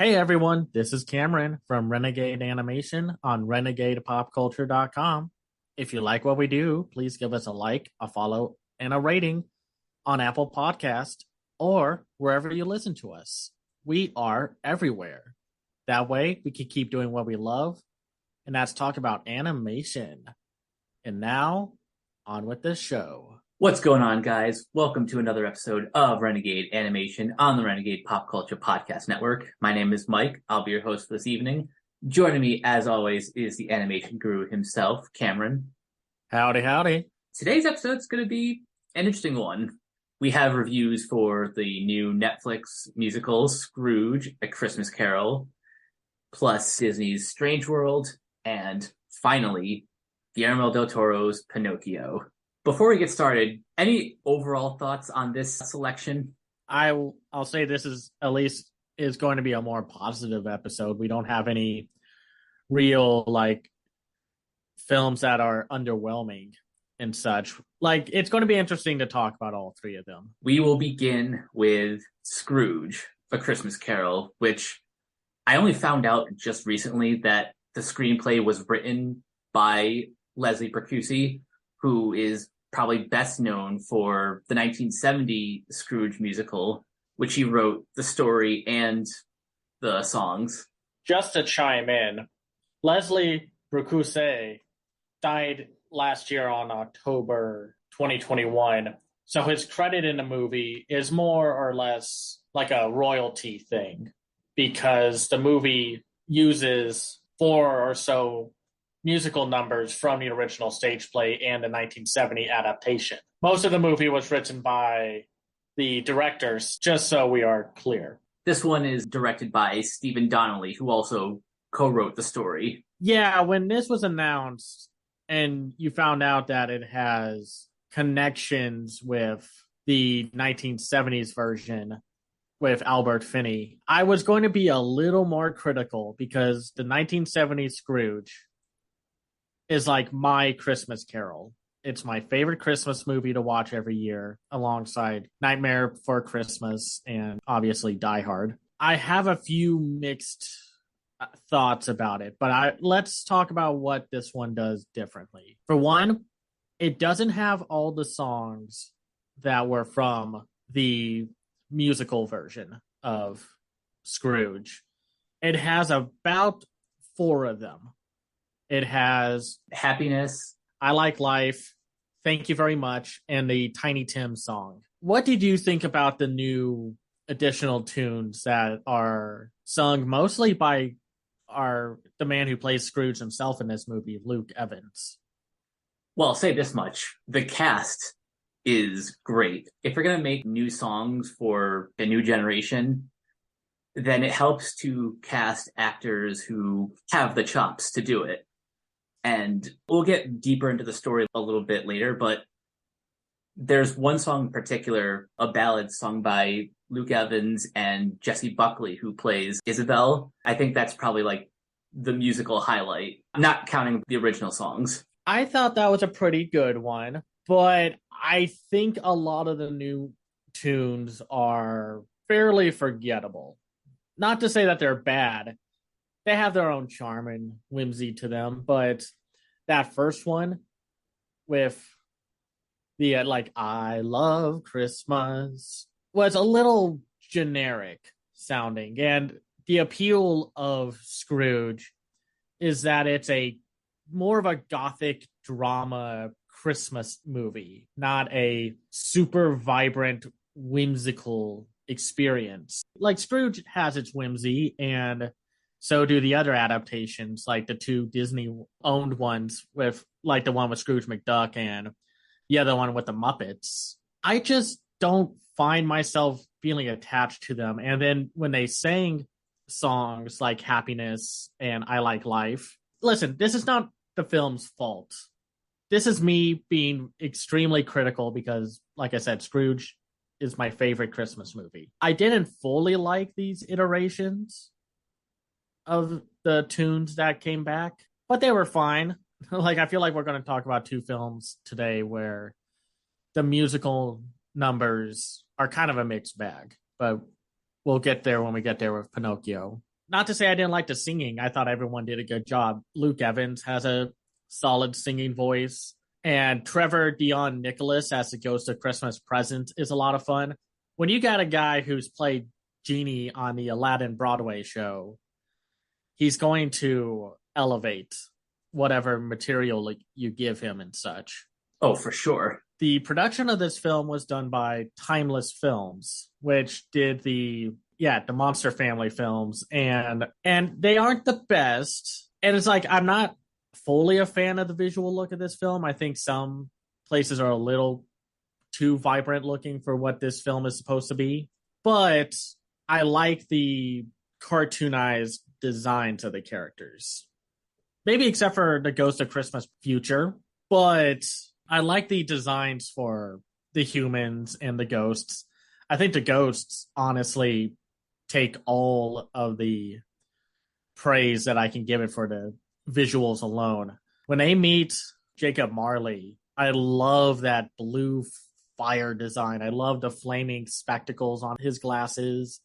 Hey everyone, this is Cameron from Renegade Animation on renegadepopculture.com. If you like what we do, please give us a like, a follow, and a rating on Apple Podcast or wherever you listen to us. We are everywhere. That way we can keep doing what we love, and that's talk about animation. And now, on with this show. What's going on, guys? Welcome to another episode of Renegade Animation on the Renegade Pop Culture Podcast Network. My name is Mike. I'll be your host for this evening. Joining me, as always, is the animation guru himself, Cameron. Howdy, howdy. Today's episode is going to be an interesting one. We have reviews for the new Netflix musical, Scrooge, A Christmas Carol, plus Disney's Strange World, and finally, Guillermo del Toro's Pinocchio. Before we get started, any overall thoughts on this selection? I'll say this is going to be a more positive episode. We don't have any real films that are underwhelming and such. It's going to be interesting to talk about all three of them. We will begin with Scrooge, A Christmas Carol, which I only found out just recently that the screenplay was written by Leslie Percusi, who is probably best known for the 1970 Scrooge musical, which he wrote the story and the songs. Just to chime in, Leslie Percusi died last year on October 2021, so his credit in the movie is more or less like a royalty thing, because the movie uses 4 or so musical numbers from the original stage play and the 1970 adaptation. Most of the movie was written by the directors, just so we are clear. This one is directed by Stephen Donnelly, who also co-wrote the story. Yeah, when this was announced and you found out that it has connections with the 1970s version with Albert Finney, I was going to be a little more critical, because the 1970s Scrooge is like my Christmas Carol. It's my favorite Christmas movie to watch every year, alongside Nightmare Before Christmas and obviously Die Hard. I have a few mixed thoughts about it, but let's talk about what this one does differently. For one, it doesn't have all the songs that were from the musical version of Scrooge. It has about 4 of them. It has Happiness, I Like Life, Thank You Very Much, and the Tiny Tim song. What did you think about the new additional tunes that are sung mostly by the man who plays Scrooge himself in this movie, Luke Evans? Well, I'll say this much. The cast is great. If you're going to make new songs for a new generation, then it helps to cast actors who have the chops to do it. And we'll get deeper into the story a little bit later, but there's one song in particular, a ballad sung by Luke Evans and Jessie Buckley, who plays Isabel. I think that's probably the musical highlight, not counting the original songs. I thought that was a pretty good one, but I think a lot of the new tunes are fairly forgettable. Not to say that they're bad. They have their own charm and whimsy to them, but that first one with the I Love Christmas was a little generic sounding. And the appeal of Scrooge is that it's a more of a gothic drama Christmas movie, not a super vibrant, whimsical experience. Scrooge has its whimsy, and so do the other adaptations, like the 2 Disney-owned ones, with the one with Scrooge McDuck and the other one with the Muppets. I just don't find myself feeling attached to them. And then when they sang songs like Happiness and I Like Life, listen, this is not the film's fault. This is me being extremely critical because, like I said, Scrooge is my favorite Christmas movie. I didn't fully like these iterations of the tunes that came back, but they were fine. I feel like we're going to talk about 2 films today where the musical numbers are kind of a mixed bag, but we'll get there when we get there with Pinocchio. Not to say I didn't like the singing. I thought everyone did a good job. Luke Evans has a solid singing voice. And Trevor Dion Nicholas as the Ghost of Christmas Present is a lot of fun. When you got a guy who's played Genie on the Aladdin Broadway show, he's going to elevate whatever material you give him and such. Oh, for sure. The production of this film was done by Timeless Films, which did the Monster Family films, and they aren't the best. And it's like, I'm not fully a fan of the visual look of this film. I think some places are a little too vibrant looking for what this film is supposed to be, but I like the cartoonized designs of the characters. Maybe except for the Ghost of Christmas Future, but I like the designs for the humans and the ghosts. I think the ghosts honestly take all of the praise that I can give it for the visuals alone. When they meet Jacob Marley, I love that blue fire design. I love the flaming spectacles on his glasses,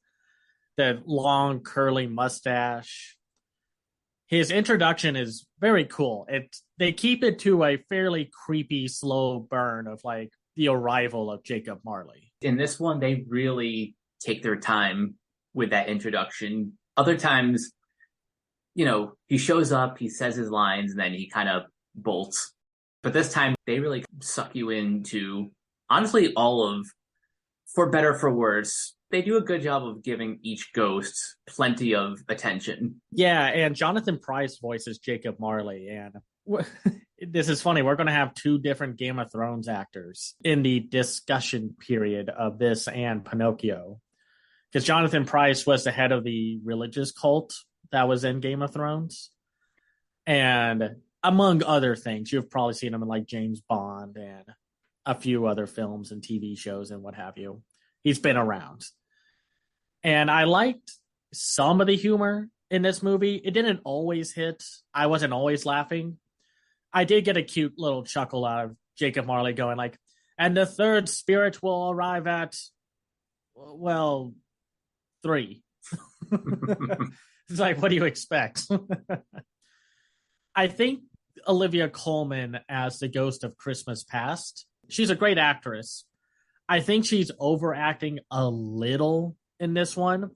the long curly mustache. His introduction is very cool. They keep it to a fairly creepy, slow burn of like the arrival of Jacob Marley. In this one, they really take their time with that introduction. Other times, he shows up, he says his lines, and then he kind of bolts. But this time, they really suck you into, honestly, all of, for better, for worse, they do a good job of giving each ghost plenty of attention. Yeah, and Jonathan Pryce voices Jacob Marley. And this is funny. We're going to have two different Game of Thrones actors in the discussion period of this and Pinocchio. Because Jonathan Pryce was the head of the religious cult that was in Game of Thrones. And among other things, you've probably seen him in like James Bond and a few other films and TV shows and what have you. He's been around. And I liked some of the humor in this movie. It didn't always hit. I wasn't always laughing. I did get a cute little chuckle out of Jacob Marley going like, and the third spirit will arrive at, 3. It's like, what do you expect? I think Olivia Colman as the Ghost of Christmas Past, she's a great actress. I think she's overacting a little in this one.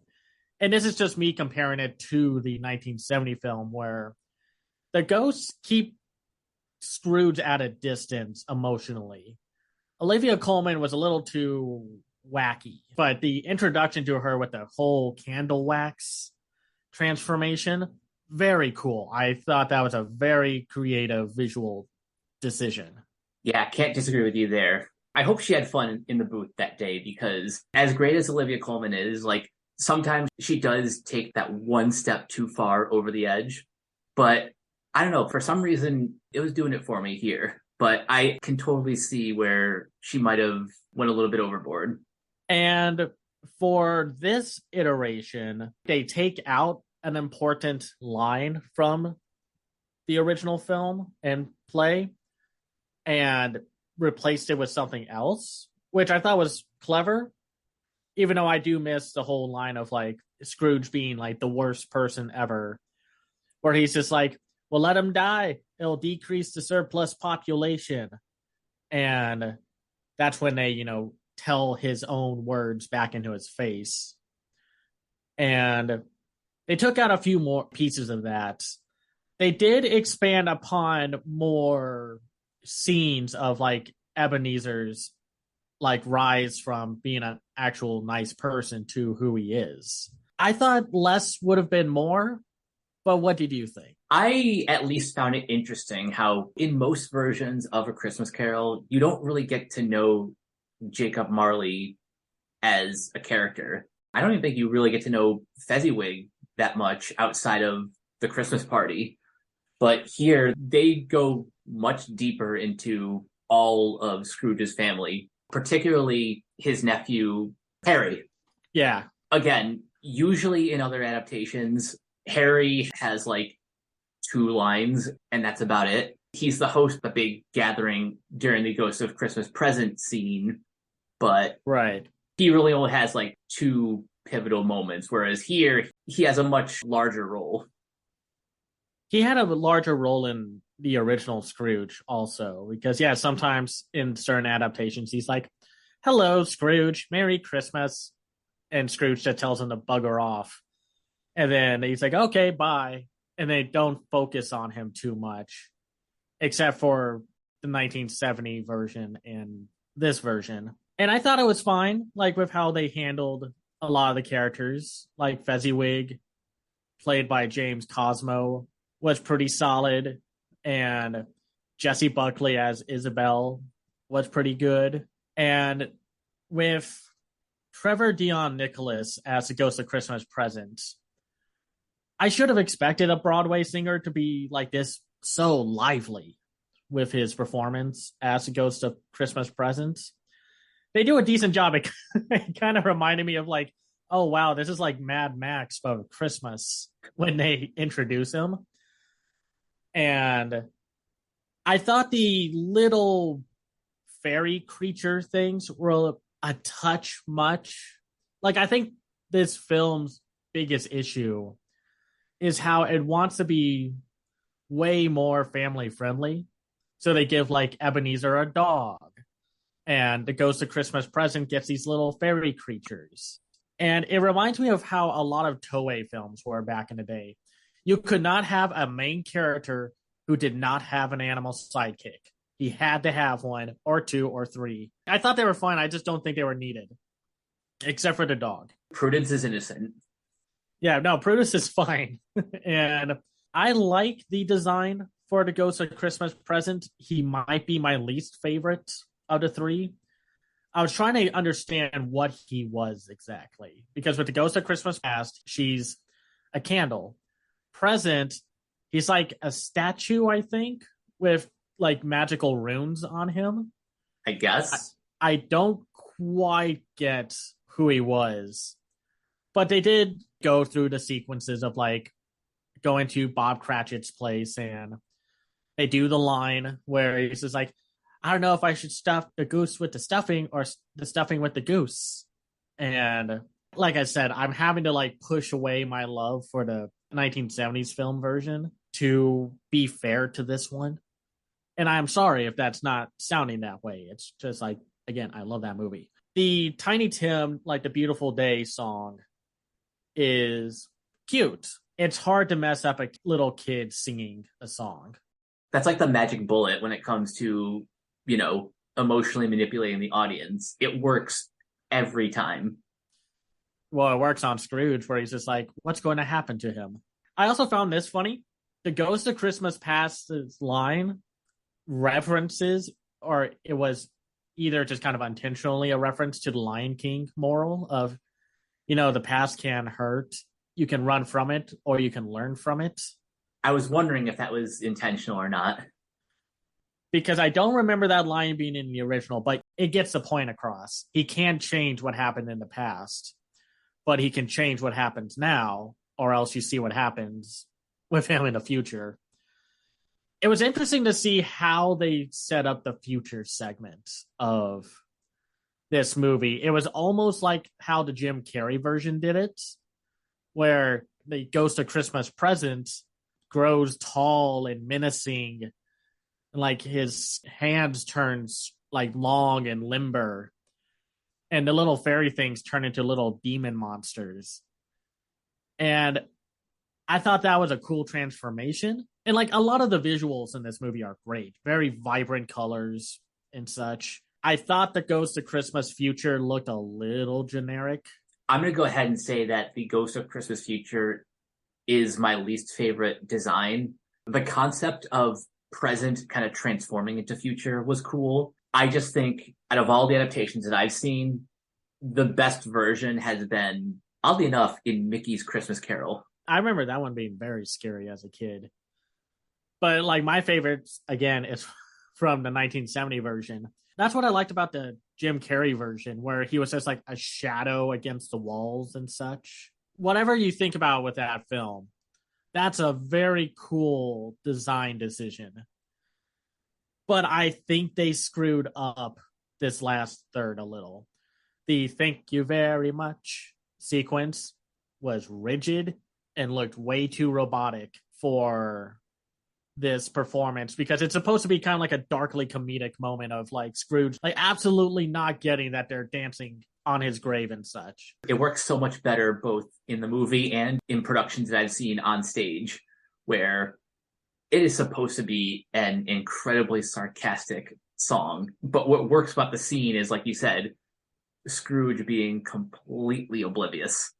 And this is just me comparing it to the 1970 film where the ghosts keep Scrooge at a distance emotionally. Olivia Colman was a little too wacky, but the introduction to her with the whole candle wax transformation, very cool. I thought that was a very creative visual decision. Yeah, can't disagree with you there. I hope she had fun in the booth that day, because as great as Olivia Colman is, like, sometimes she does take that one step too far over the edge. But I don't know, for some reason, it was doing it for me here. But I can totally see where she might have went a little bit overboard. And for this iteration, they take out an important line from the original film and play and replaced it with something else, which I thought was clever, even though I do miss the whole line of like Scrooge being like the worst person ever, where he's just like, well, let him die. It'll decrease the surplus population. And that's when they, tell his own words back into his face. And they took out a few more pieces of that. They did expand upon more scenes of like Ebenezer's like rise from being an actual nice person to who he is. I thought less would have been more, but what did you think? I at least found it interesting how in most versions of A Christmas Carol, you don't really get to know Jacob Marley as a character. I don't even think you really get to know Fezziwig that much outside of the Christmas party. But here, they go much deeper into all of Scrooge's family, particularly his nephew, Harry. Yeah. Again, usually in other adaptations, Harry has like 2 lines, and that's about it. He's the host of a big gathering during the Ghost of Christmas Present scene, but right. He really only has like 2 pivotal moments, whereas here, he has a much larger role. He had a larger role in the original Scrooge also, because yeah, sometimes in certain adaptations he's like, "Hello, Scrooge, Merry Christmas," and Scrooge just tells him to bugger off, and then he's like, "Okay, bye," and they don't focus on him too much, except for the 1970 version and this version. And I thought it was fine, like with how they handled a lot of the characters, like Fezziwig, played by James Cosmo, was pretty solid, and Jessie Buckley as Isabel was pretty good. And with Trevor Dion Nicholas as the Ghost of Christmas Present, I should have expected a Broadway singer to be like this, so lively with his performance as the Ghost of Christmas Present. They do a decent job. It kind of reminded me of like, oh wow, this is like Mad Max for Christmas when they introduce him. And I thought the little fairy creature things were a touch much. Like, I think this film's biggest issue is how it wants to be way more family friendly. So they give like Ebenezer a dog, and the Ghost of Christmas Present gets these little fairy creatures. And it reminds me of how a lot of Toei films were back in the day. You could not have a main character who did not have an animal sidekick. He had to have one, or two, or three. I thought they were fine. I just don't think they were needed, except for the dog. Prudence is innocent. Yeah, no, Prudence is fine. And I like the design for the Ghost of Christmas Present. He might be my least favorite of the three. I was trying to understand what he was exactly, because with the Ghost of Christmas Past, she's a candle. Present, he's like a statue, I think, with like magical runes on him. I guess. I don't quite get who he was, but they did go through the sequences of like going to Bob Cratchit's place, and they do the line where he's just like, I don't know if I should stuff the goose with the stuffing or the stuffing with the goose. And like I said, I'm having to like push away my love for the 1970s film version to be fair to this one. And I'm sorry if that's not sounding that way. It's just like, again, I love that movie. The Tiny Tim, like the Beautiful Day song, is cute. It's hard to mess up a little kid singing a song. That's like the magic bullet when it comes to, emotionally manipulating the audience. It works every time. Well, it works on Scrooge, where he's just like, what's going to happen to him? I also found this funny. The Ghost of Christmas Past's line references, or it was either just kind of intentionally a reference to the Lion King moral of, the past can hurt. You can run from it, or you can learn from it. I was wondering if that was intentional or not. Because I don't remember that line being in the original, but it gets the point across. He can't change what happened in the past, but he can change what happens now, or else you see what happens with him in the future. It was interesting to see how they set up the future segment of this movie. It was almost like how the Jim Carrey version did it, where the Ghost of Christmas Present grows tall and menacing, and like his hands turns like long and limber, and the little fairy things turn into little demon monsters. And I thought that was a cool transformation. And like a lot of the visuals in this movie are great, very vibrant colors and such. I thought the Ghost of Christmas Future looked a little generic. I'm going to go ahead and say that the Ghost of Christmas Future is my least favorite design. The concept of present kind of transforming into future was cool. I just think out of all the adaptations that I've seen, the best version has been, oddly enough, in Mickey's Christmas Carol. I remember that one being very scary as a kid. But like my favorite, again, is from the 1970 version. That's what I liked about the Jim Carrey version, where he was just like a shadow against the walls and such. Whatever you think about with that film, that's a very cool design decision. But I think they screwed up this last third a little. The thank you very much sequence was rigid and looked way too robotic for this performance, because it's supposed to be kind of like a darkly comedic moment of like Scrooge like absolutely not getting that they're dancing on his grave and such. It works so much better both in the movie and in productions that I've seen on stage, where it is supposed to be an incredibly sarcastic song. But what works about the scene is, like you said, Scrooge being completely oblivious.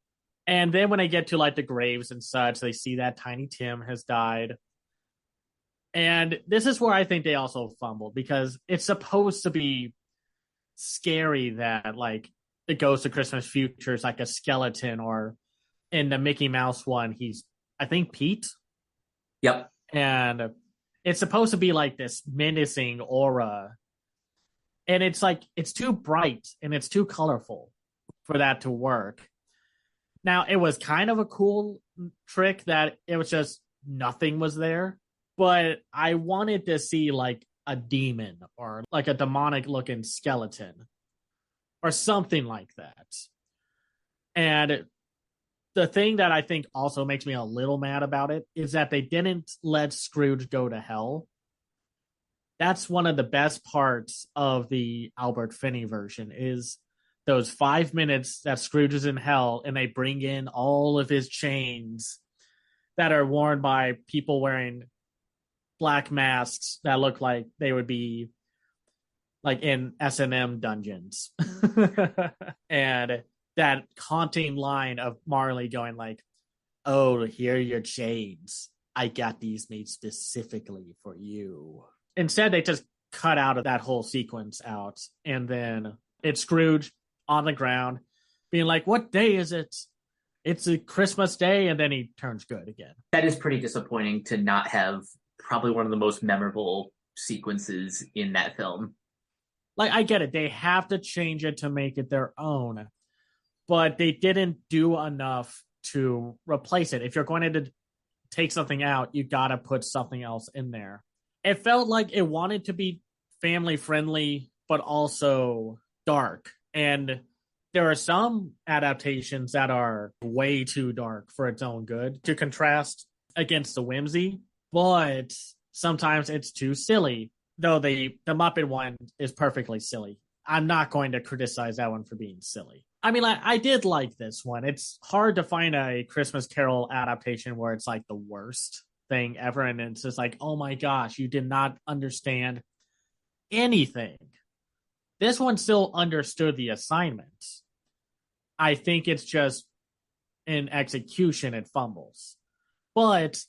And then when they get to like the graves and such, they see that Tiny Tim has died. And this is where I think they also fumbled, because it's supposed to be scary that like the Ghost of Christmas Future is like a skeleton, or in the Mickey Mouse one, he's, I think, Pete. Yep. And it's supposed to be like this menacing aura. And it's like, it's too bright and it's too colorful for that to work. Now, it was kind of a cool trick that it was just nothing was there, but I wanted to see like a demon or like a demonic looking skeleton or something like that. And the thing that I think also makes me a little mad about it is that they didn't let Scrooge go to hell. That's one of the best parts of the Albert Finney version, is those 5 minutes that Scrooge is in hell and they bring in all of his chains that are worn by people wearing black masks that look like they would be like in S&M dungeons. And that haunting line of Marley going like, "Oh, here are your chains. I got these made specifically for you." Instead, they just cut out of that whole sequence out. And then it's Scrooge on the ground being like, "What day is it? It's a Christmas day." And then he turns good again. That is pretty disappointing to not have probably one of the most memorable sequences in that film. Like, I get it. They have to change it to make it their own, but they didn't do enough to replace it. If you're going to take something out, you got to put something else in there. It felt like it wanted to be family friendly, but also dark. And there are some adaptations that are way too dark for its own good to contrast against the whimsy, but sometimes it's too silly. Though the Muppet one is perfectly silly. I'm not going to criticize that one for being silly. I mean, I did like this one. It's hard to find a Christmas Carol adaptation where it's like the worst thing ever. And it's just like, oh my gosh, you did not understand anything. This one still understood the assignment. I think it's just in execution, it fumbles. But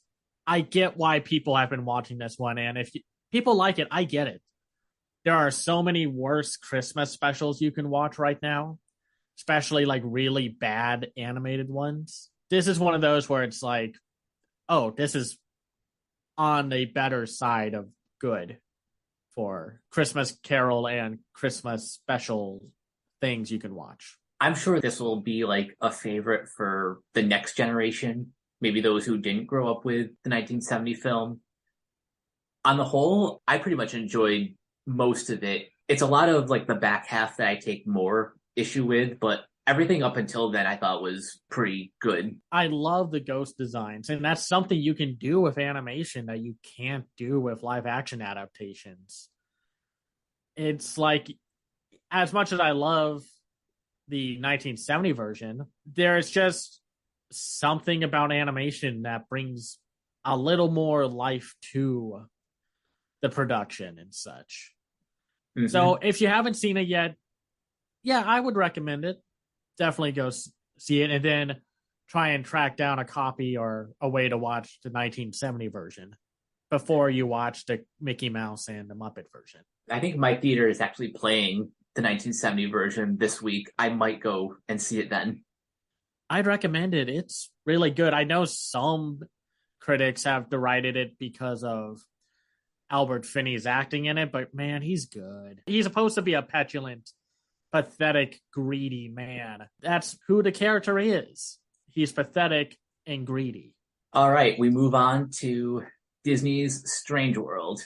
I get why people have been watching this one. And if people like it, I get it. There are so many worse Christmas specials you can watch right now, especially like really bad animated ones. This is one of those where it's like, oh, this is on the better side of good for Christmas Carol and Christmas special things you can watch. I'm sure this will be like a favorite for the next generation, maybe those who didn't grow up with the 1970 film. On the whole, I pretty much enjoyed most of it. It's a lot of like the back half that I take more issue with, but everything up until then I thought was pretty good. I love the ghost designs, and that's something you can do with animation that you can't do with live action adaptations. It's like, as much as I love the 1970 version, there's just something about animation that brings a little more life to the production and such. Mm-hmm. So if you haven't seen it yet, yeah, I would recommend it. Definitely go see it, and then try and track down a copy or a way to watch the 1970 version before you watch the Mickey Mouse and the Muppet version. I think my theater is actually playing the 1970 version this week. I might go and see it then. I'd recommend it. It's really good. I know some critics have derided it because of Albert Finney's acting in it, but man, he's good. He's supposed to be a petulant, pathetic, greedy man. That's who the character is. He's pathetic and greedy. All right, we move on to Disney's Strange World,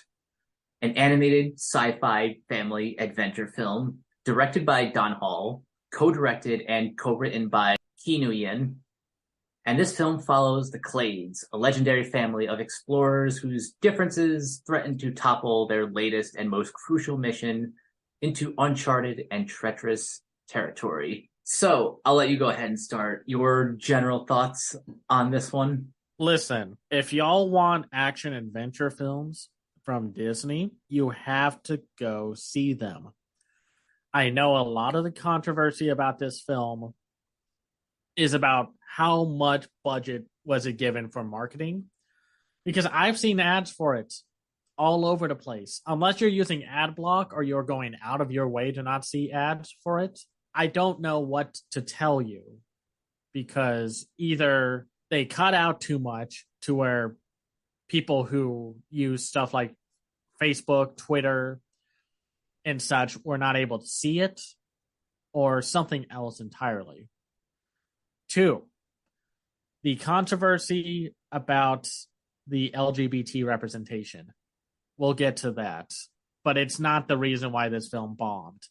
an animated sci-fi family adventure film directed by Don Hall, co-directed and co-written by Ki Nguyen, And this film follows the Clades, a legendary family of explorers whose differences threaten to topple their latest and most crucial mission into uncharted and treacherous territory. So I'll let you go ahead and start your general thoughts on this one. Listen, if y'all want action adventure films from Disney, you have to go see them. I know a lot of the controversy about this film is about how much budget was it given for marketing, because I've seen ads for it all over the place. Unless you're using ad block or you're going out of your way to not see ads for it, I don't know what to tell you, because either they cut out too much to where people who use stuff like Facebook, Twitter, and such were not able to see it, or something else entirely. Two, the controversy about the LGBT representation. We'll get to that, but it's not the reason why this film bombed.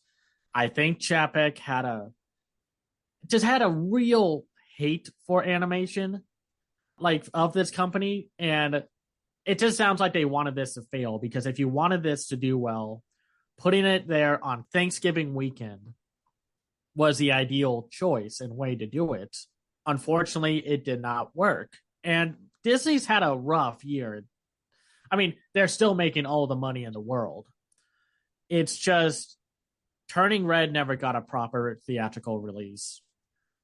I think Chapek had a real hate for animation, like, of this company, and it just sounds like they wanted this to fail, because if you wanted this to do well, putting it there on Thanksgiving weekend was the ideal choice and way to do it. Unfortunately, it did not work. And Disney's had a rough year. I mean, they're still making all the money in the world. It's just Turning Red never got a proper theatrical release.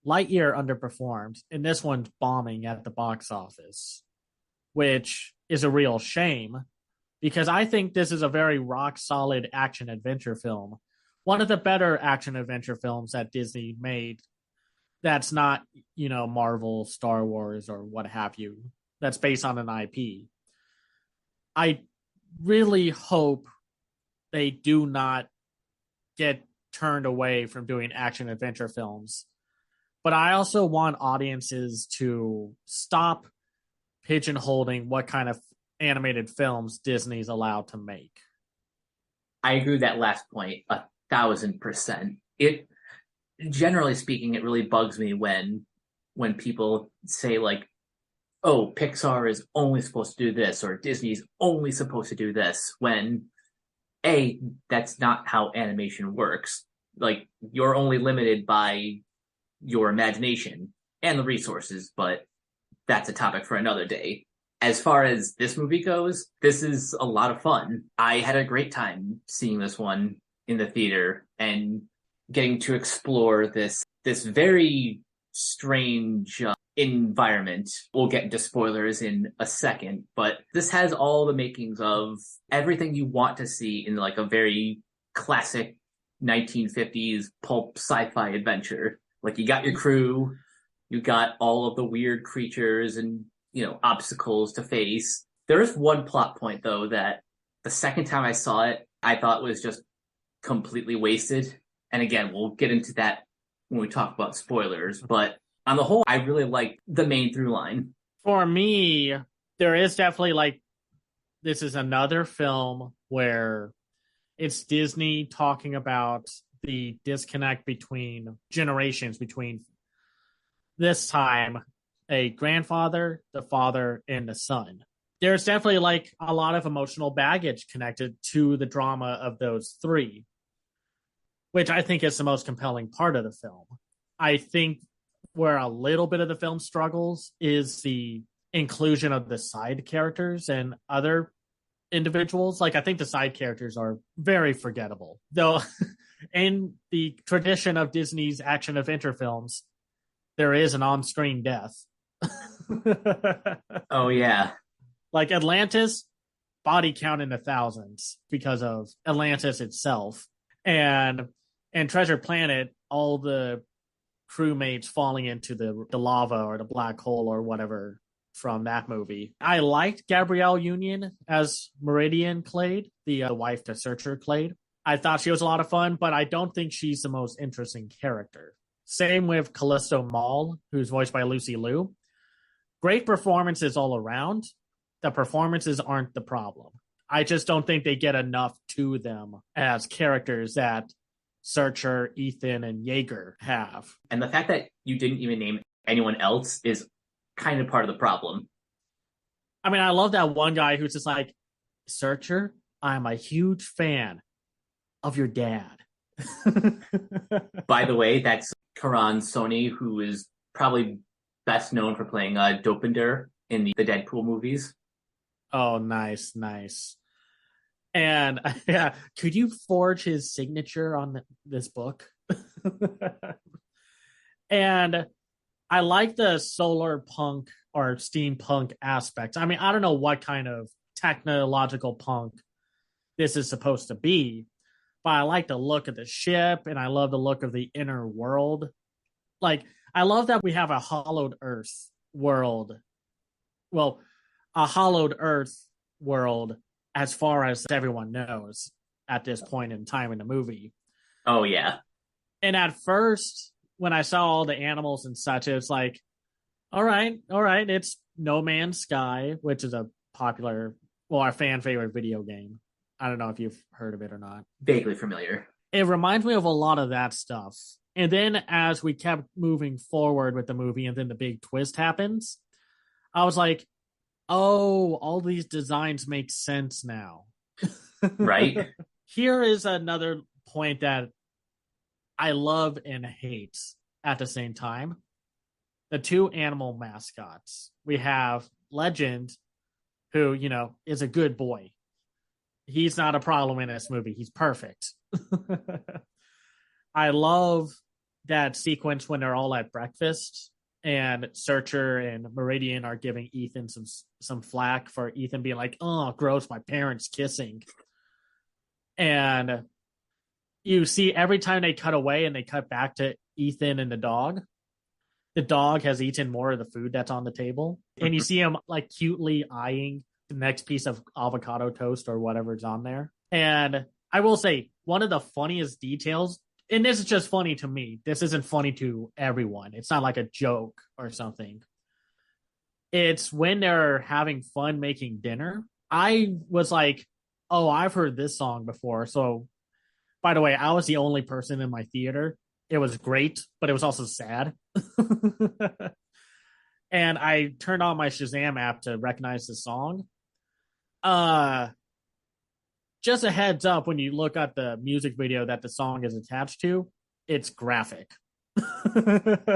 Lightyear underperformed, and this one's bombing at the box office, which is a real shame, because I think this is a very rock-solid action-adventure film. One of the better action-adventure films that Disney made that's not, Marvel, Star Wars, or what have you, that's based on an IP. I really hope they do not get turned away from doing action-adventure films. But I also want audiences to stop pigeonholing what kind of animated films Disney's allowed to make. I agree with that last point 1,000%. It, generally speaking, it really bugs me when people say, like, oh, Pixar is only supposed to do this, or Disney's only supposed to do this, when that's not how animation works. Like, you're only limited by your imagination and the resources, but that's a topic for another day. As far as this movie goes, this is a lot of fun. I had a great time seeing this one in the theater and getting to explore this very strange environment. We'll get into spoilers in a second, but this has all the makings of everything you want to see in, like, a very classic 1950s pulp sci-fi adventure. Like, you got your crew, you got all of the weird creatures and, obstacles to face. There is one plot point, though, that the second time I saw it, I thought was just completely wasted. And again, we'll get into that when we talk about spoilers. But on the whole, I really like the main through line. For me, there is definitely, this is another film where it's Disney talking about the disconnect between generations, between this time a grandfather, the father, and the son. There's definitely a lot of emotional baggage connected to the drama of those three, which I think is the most compelling part of the film. I think where a little bit of the film struggles is the inclusion of the side characters and other individuals. I think the side characters are very forgettable, though. In the tradition of Disney's action adventure films, there is an on-screen death. Oh, yeah. Like Atlantis, body count in the thousands because of Atlantis itself. And Treasure Planet, all the crewmates falling into the lava or the black hole or whatever from that movie. I liked Gabrielle Union as Meridian Clade, the wife to Searcher Clade. I thought she was a lot of fun, but I don't think she's the most interesting character. Same with Callisto Maul, who's voiced by Lucy Liu. Great performances all around. The performances aren't the problem. I just don't think they get enough to them as characters that Searcher, Ethan, and Yeager have. And the fact that you didn't even name anyone else is kind of part of the problem. I mean, I love that one guy who's just like, Searcher, I'm a huge fan of your dad. By the way, that's Karan Soni, who is probably best known for playing Dopinder in the Deadpool movies. Oh, nice, nice. And yeah, could you forge his signature on this book? And I like the solar punk or steampunk aspects. I mean, I don't know what kind of technological punk this is supposed to be, but I like the look of the ship and I love the look of the inner world. Like, I love that we have a hollowed earth world. Well, a hollowed earth world as far as everyone knows at this point in time in the movie. Oh yeah. And at first, when I saw all the animals and such, it's like, all right, it's No Man's Sky, which is a popular, well, our fan favorite video game. I don't know if you've heard of it or not. Vaguely familiar. It reminds me of a lot of that stuff. And then as we kept moving forward with the movie, and then the big twist happens, I was like, oh, all these designs make sense now. Right? Here is another point that I love and hate at the same time. The two animal mascots. We have Legend, who, you know, is a good boy. He's not a problem in this movie. He's perfect. I love that sequence when they're all at breakfast and Searcher and Meridian are giving Ethan some flack for Ethan being like, oh, gross, my parents kissing. And you see every time they cut away and they cut back to Ethan and the dog has eaten more of the food that's on the table. And you see him like cutely eyeing the next piece of avocado toast or whatever's on there. And I will say, one of the funniest details, and this is just funny to me, this isn't funny to everyone. It's not like a joke or something. It's when they're having fun making dinner. I was like, oh, I've heard this song before. So, by the way, I was the only person in my theater. It was great, but it was also sad. And I turned on my Shazam app to recognize the song. Just a heads up, when you look at the music video that the song is attached to, it's graphic.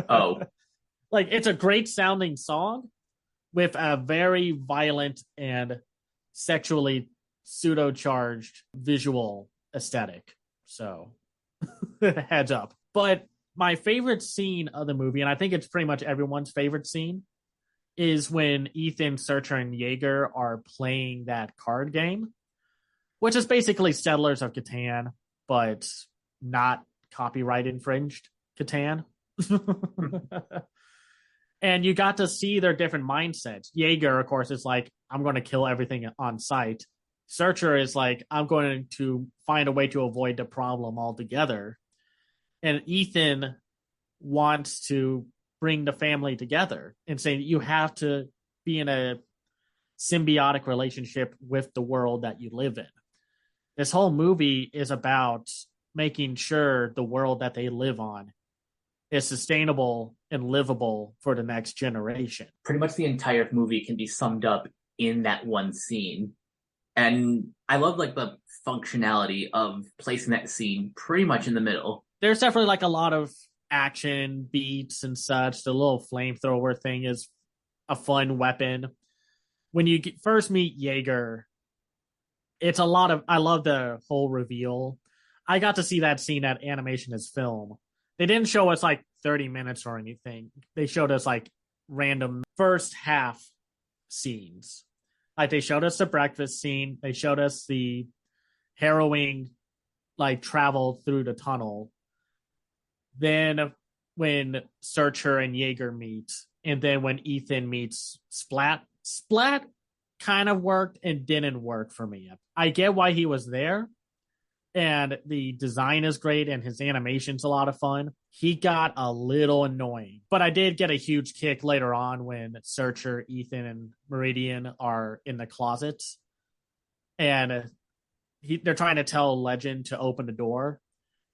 Oh. Like, it's a great sounding song with a very violent and sexually pseudo charged visual aesthetic. So, heads up. But my favorite scene of the movie, and I think it's pretty much everyone's favorite scene, is when Ethan, Searcher, and Yeager are playing that card game, which is basically Settlers of Catan, but not copyright infringed Catan. And you got to see their different mindsets. Yeager, of course, is like, I'm going to kill everything on sight. Searcher is like, I'm going to find a way to avoid the problem altogether. And Ethan wants to bring the family together and say, you have to be in a symbiotic relationship with the world that you live in. This whole movie is about making sure the world that they live on is sustainable and livable for the next generation. Pretty much the entire movie can be summed up in that one scene. And I love like the functionality of placing that scene pretty much in the middle. There's definitely like a lot of action beats and such. The little flamethrower thing is a fun weapon. When you first meet Yeager, it's a lot of, I love the whole reveal. I got to see that scene at Animation as Film. They didn't show us like 30 minutes or anything. They showed us like random first half scenes. Like they showed us the breakfast scene. They showed us the harrowing like travel through the tunnel. Then when Searcher and Yeager meet, and then when Ethan meets Splat kind of worked and didn't work for me. I get why he was there, and the design is great, and his animation's a lot of fun. He got a little annoying, but I did get a huge kick later on when Searcher, Ethan, and Meridian are in the closet, and they're trying to tell Legend to open the door,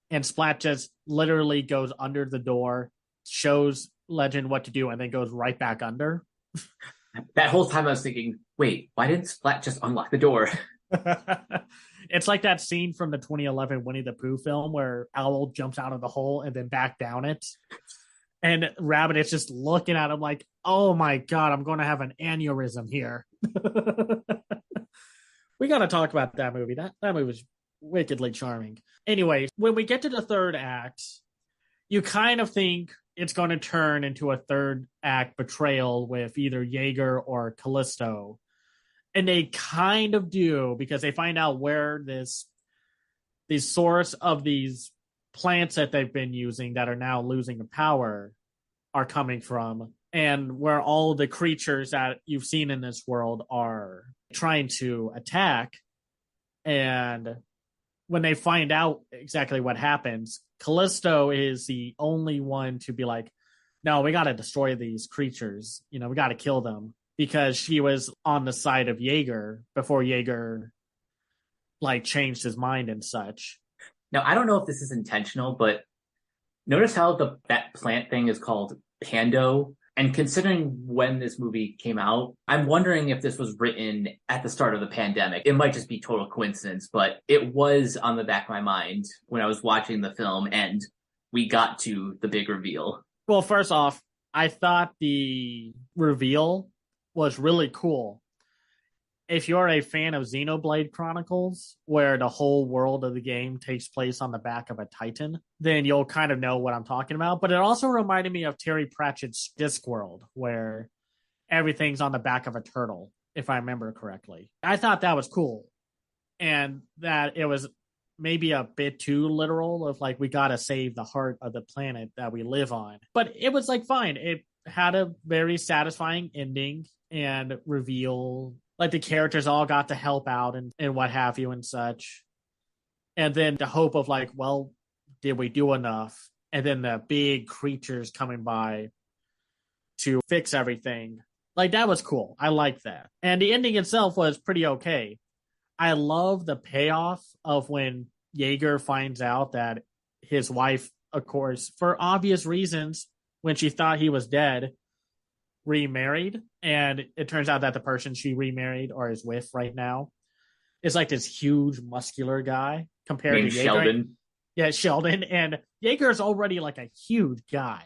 and Splat just literally goes under the door, shows Legend what to do, and then goes right back under. That whole time I was thinking, wait, why didn't Splat just unlock the door? It's like that scene from the 2011 Winnie the Pooh film where Owl jumps out of the hole and then back down it. And Rabbit is just looking at him like, oh my God, I'm going to have an aneurysm here. We got to talk about that movie. That movie was wickedly charming. Anyway, when we get to the third act, you kind of think it's going to turn into a third act betrayal with either Jaeger or Callisto. And they kind of do, because they find out where the source of these plants that they've been using that are now losing the power are coming from, and where all the creatures that you've seen in this world are trying to attack. And when they find out exactly what happens, Callisto is the only one to be like, no, we got to destroy these creatures. We got to kill them, because she was on the side of Jaeger before Jaeger changed his mind and such. Now, I don't know if this is intentional, but notice how that plant thing is called Pando. And considering when this movie came out, I'm wondering if this was written at the start of the pandemic. It might just be total coincidence, but it was on the back of my mind when I was watching the film and we got to the big reveal. Well, first off, I thought the reveal was really cool. If you're a fan of Xenoblade Chronicles, where the whole world of the game takes place on the back of a Titan, then you'll kind of know what I'm talking about. But it also reminded me of Terry Pratchett's Discworld, where everything's on the back of a turtle, if I remember correctly. I thought that was cool. And that it was maybe a bit too literal of we got to save the heart of the planet that we live on. But it was fine. It had a very satisfying ending and reveal. The characters all got to help out and what have you and such. And then the hope of well, did we do enough? And then the big creatures coming by to fix everything. That was cool. I liked that. And the ending itself was pretty okay. I love the payoff of when Jaeger finds out that his wife, of course, for obvious reasons, when she thought he was dead, remarried. And it turns out that the person she remarried or is with right now is this huge muscular guy compared to Jaeger. Sheldon. Yeah, Sheldon. And Jaeger is already a huge guy.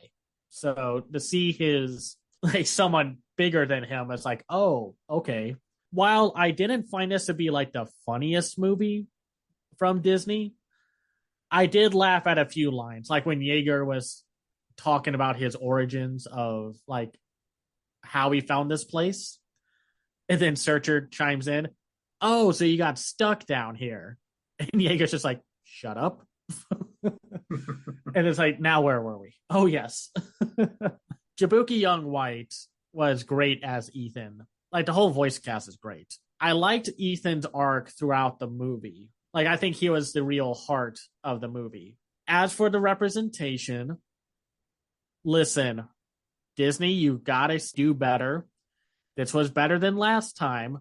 So to see his someone bigger than him is oh, okay. While I didn't find this to be the funniest movie from Disney, I did laugh at a few lines. When Jaeger was talking about his origins of how he found this place. And then Searcher chimes in, oh, so you got stuck down here. And Jaeger's just shut up. And it's now where were we? Oh, yes. Jabuki Young White was great as Ethan. The whole voice cast is great. I liked Ethan's arc throughout the movie. I think he was the real heart of the movie. As for the representation, listen, Disney, you gotta do better. This was better than last time,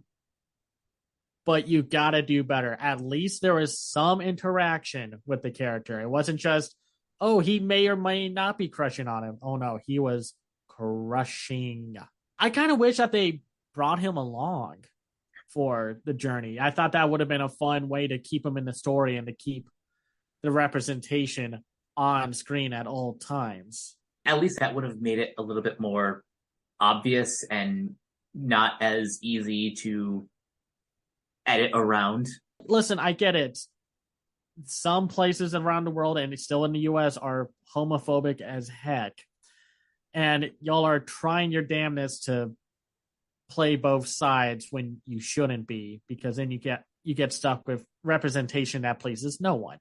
but you gotta do better. At least there was some interaction with the character. It wasn't just, oh, he may or may not be crushing on him. Oh no, he was crushing. I kind of wish that they brought him along for the journey. I thought that would have been a fun way to keep him in the story and to keep the representation on screen at all times. At least that would have made it a little bit more obvious and not as easy to edit around. Listen, I get it. Some places around the world and still in the US are homophobic as heck. And y'all are trying your damnedest to play both sides when you shouldn't be, because then you get stuck with representation that pleases no one.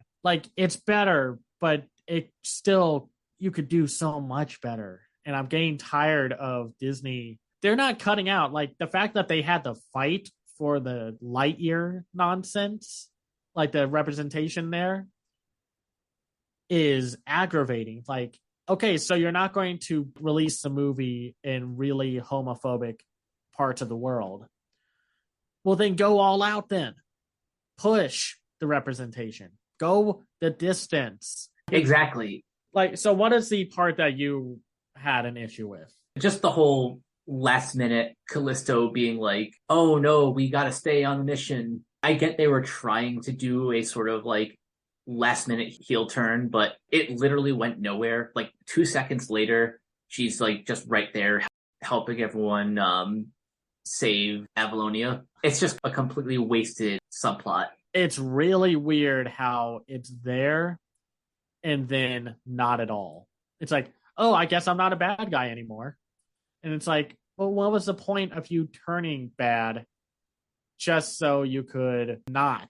It's better, but it still, you could do so much better. And I'm getting tired of Disney. They're not cutting out the fact that they had to fight for the Lightyear nonsense, the representation there is aggravating. Okay, so you're not going to release the movie in really homophobic parts of the world. Well, then go all out then. Push the representation. Go the distance. Exactly. So what is the part that you had an issue with? Just the whole last minute Callisto being like, oh no, we got to stay on the mission. I get they were trying to do a sort of like last minute heel turn, but it literally went nowhere. Like 2 seconds later, she's like just right there helping everyone save Avalonia. It's just a completely wasted subplot. It's really weird how it's there and then not at all. It's like, oh, I guess I'm not a bad guy anymore. And it's like, well, what was the point of you turning bad just so you could not?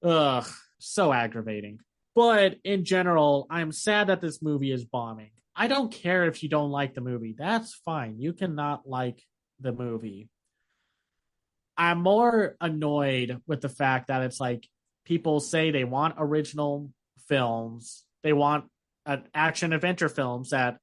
Ugh, so aggravating. But in general, I'm sad that this movie is bombing. I don't care if you don't like the movie. That's fine. You cannot like the movie. I'm more annoyed with the fact that it's like people say they want original films, they want action adventure films that,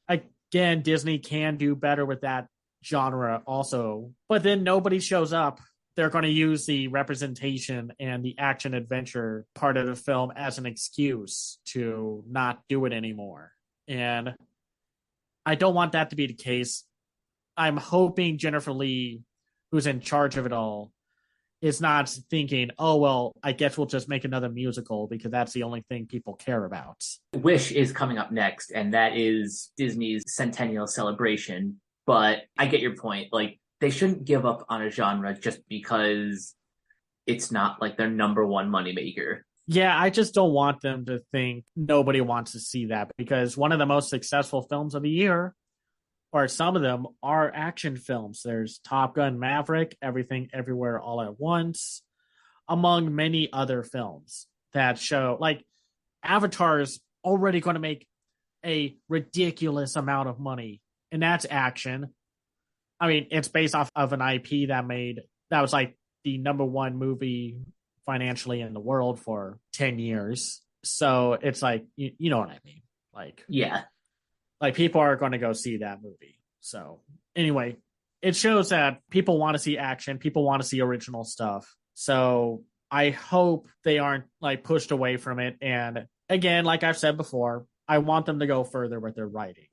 again, Disney can do better with that genre also. But then nobody shows up. They're going to use the representation and the action adventure part of the film as an excuse to not do it anymore. And I don't want that to be the case. I'm hoping Jennifer Lee, who's in charge of it all, is not thinking, oh, well, I guess we'll just make another musical because that's the only thing people care about. Wish is coming up next, and that is Disney's centennial celebration. But I get your point. Like, they shouldn't give up on a genre just because it's not like their number one moneymaker. Yeah, I just don't want them to think nobody wants to see that, because one of the most successful films of the year, or some of them, are action films. There's Top Gun Maverick, Everything Everywhere All at Once, among many other films that show, like, Avatar's already going to make a ridiculous amount of money, and that's action. I mean, it's based off of an IP that was like the number one movie financially in the world for 10 years. So it's like, you know what I mean? Like, yeah. Like, people are going to go see that movie. So anyway, it shows that people want to see action. People want to see original stuff. So I hope they aren't like pushed away from it. And again, like I've said before, I want them to go further with their writing.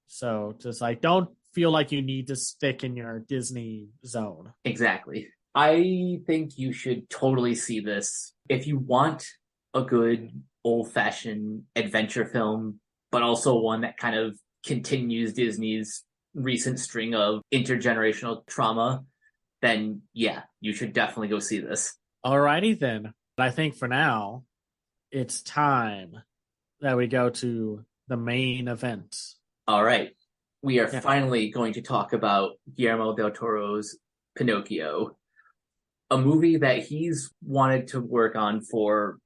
So just like, don't feel like you need to stick in your Disney zone. Exactly. I think you should totally see this. If you want a good old-fashioned adventure film, but also one that kind of continues Disney's recent string of intergenerational trauma, then yeah, you should definitely go see this. Alrighty then. I think for now, it's time that we go to the main event. All right. We are finally going to talk about Guillermo del Toro's Pinocchio, a movie that he's wanted to work on for,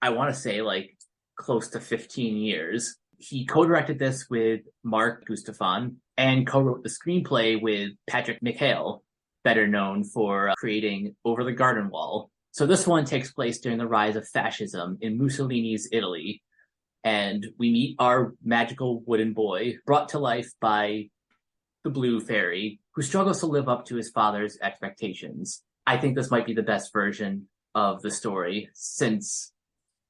I want to say, like, close to 15 years. He co-directed this with Mark Gustafson and co-wrote the screenplay with Patrick McHale, better known for creating Over the Garden Wall. So this one takes place during the rise of fascism in Mussolini's Italy, and we meet our magical wooden boy, brought to life by the Blue Fairy, who struggles to live up to his father's expectations. I think this might be the best version of the story since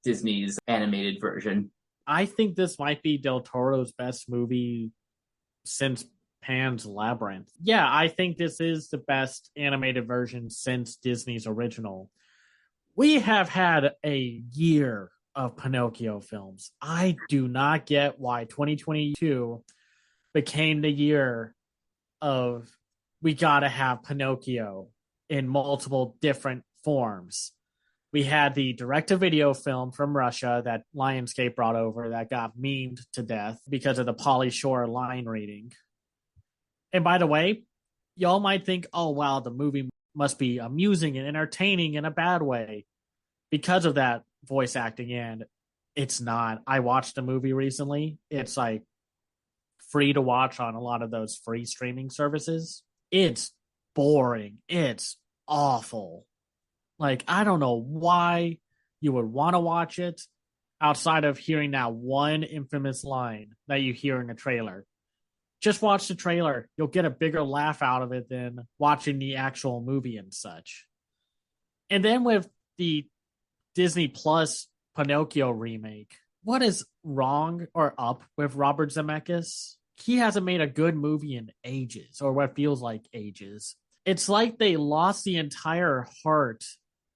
Disney's animated version. I think this might be Del Toro's best movie since Pan's Labyrinth. Yeah, I think this is the best animated version since Disney's original. We have had a year of Pinocchio films. I do not get why 2022 became the year of we gotta have Pinocchio in multiple different forms. We had the direct-to-video film from Russia that Lionsgate brought over that got memed to death because of the Pauly Shore line reading. And by the way, y'all might think, oh, wow, the movie must be amusing and entertaining in a bad way because of that voice acting, and it's not. I watched the movie recently. It's like free to watch on a lot of those free streaming services. It's boring. It's awful. Like, I don't know why you would want to watch it outside of hearing that one infamous line that you hear in the trailer. Just watch the trailer. You'll get a bigger laugh out of it than watching the actual movie and such. And then with the Disney Plus Pinocchio remake, what is wrong or up with Robert Zemeckis? he hasn't made a good movie in ages, or what feels like ages. It's like they lost the entire heart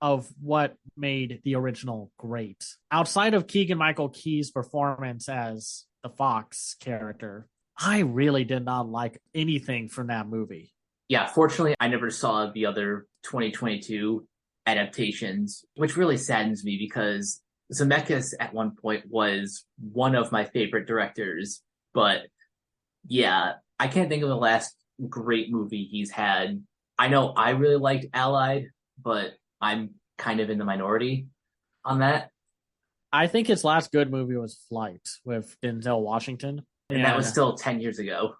of what made the original great. Outside of Keegan Michael Key's performance as the Fox character, I really did not like anything from that movie. Yeah, fortunately, I never saw the other 2022 adaptations, which really saddens me because Zemeckis at one point was one of my favorite directors. But yeah, I can't think of the last great movie he's had. I know I really liked Allied, but I'm kind of in the minority on that. I think his last good movie was Flight with Denzel Washington. And that was And still 10 years ago.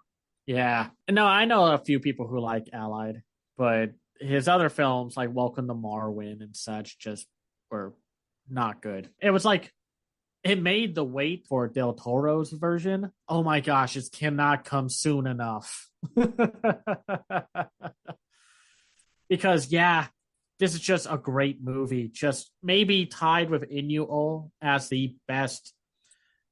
yeah, no, I know a few people who like Allied, but his other films like Welcome to Marwin and such just were not good. It was like it made the wait for Del Toro's version. Oh my gosh, it cannot come soon enough. Because yeah, this is just a great movie. Just maybe tied with Inuo as the best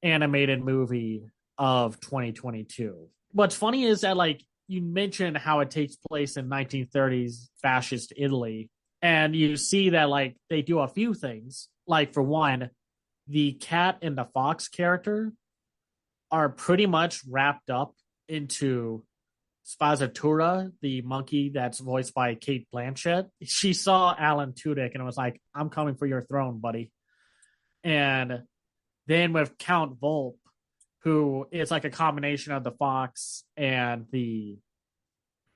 animated movie of 2022. What's funny is that like you mentioned how it takes place in 1930s fascist Italy, and you see that like they do a few things. Like for one, the cat and the fox character are pretty much wrapped up into Spazzatura, the monkey that's voiced by Kate Blanchett. She saw Alan Tudyk and was like, "I'm coming for your throne, buddy." And then with Count Volpe, who is like a combination of the fox and the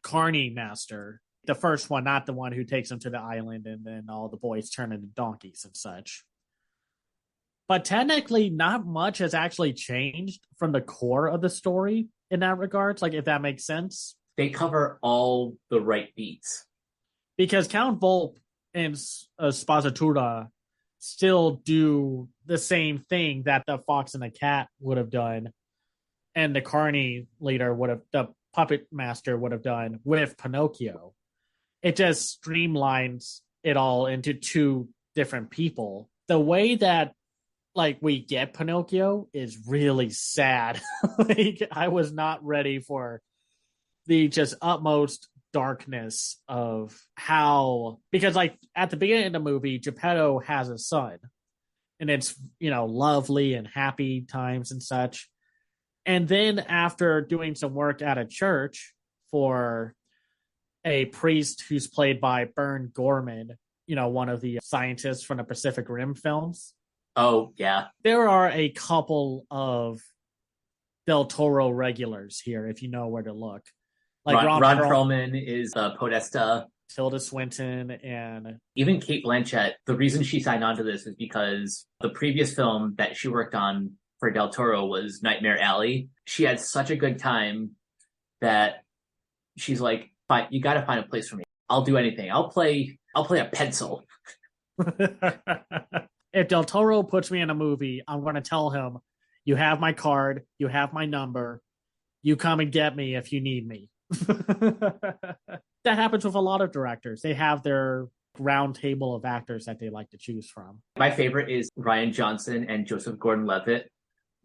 Carney master. The first one, not the one who takes him to the island and then all the boys turn into donkeys and such. But technically, not much has actually changed from the core of the story in that regards, like if that makes sense. They cover all the right beats. Because Count Volpe and Spazzatura still do the same thing that the fox and the cat would have done, and the Carney leader would have, the puppet master would have done with Pinocchio. It just streamlines it all into two different people. The way that like we get Pinocchio is really sad. Like I was not ready for the just utmost darkness of how, because like at the beginning of the movie, Geppetto has a son and it's, you know, lovely and happy times and such. And then after doing some work at a church for a priest who's played by Bern Gorman, you know, one of the scientists from the Pacific Rim films, Oh, yeah. there are a couple of Del Toro regulars here, if you know where to look. Like Ron Perlman is Podesta. Tilda Swinton, and Even Kate Blanchett, the reason she signed on to this is because the previous film that she worked on for Del Toro was Nightmare Alley. She had such a good time that she's like, "Fine, you got to find a place for me. I'll do anything. I'll play a pencil." if Del Toro puts me in a movie, I'm going to tell him, "You have my card, you have my number, you come and get me if you need me." That happens with a lot of directors. They have their round table of actors that they like to choose from. My favorite is Rian Johnson and Joseph Gordon-Levitt,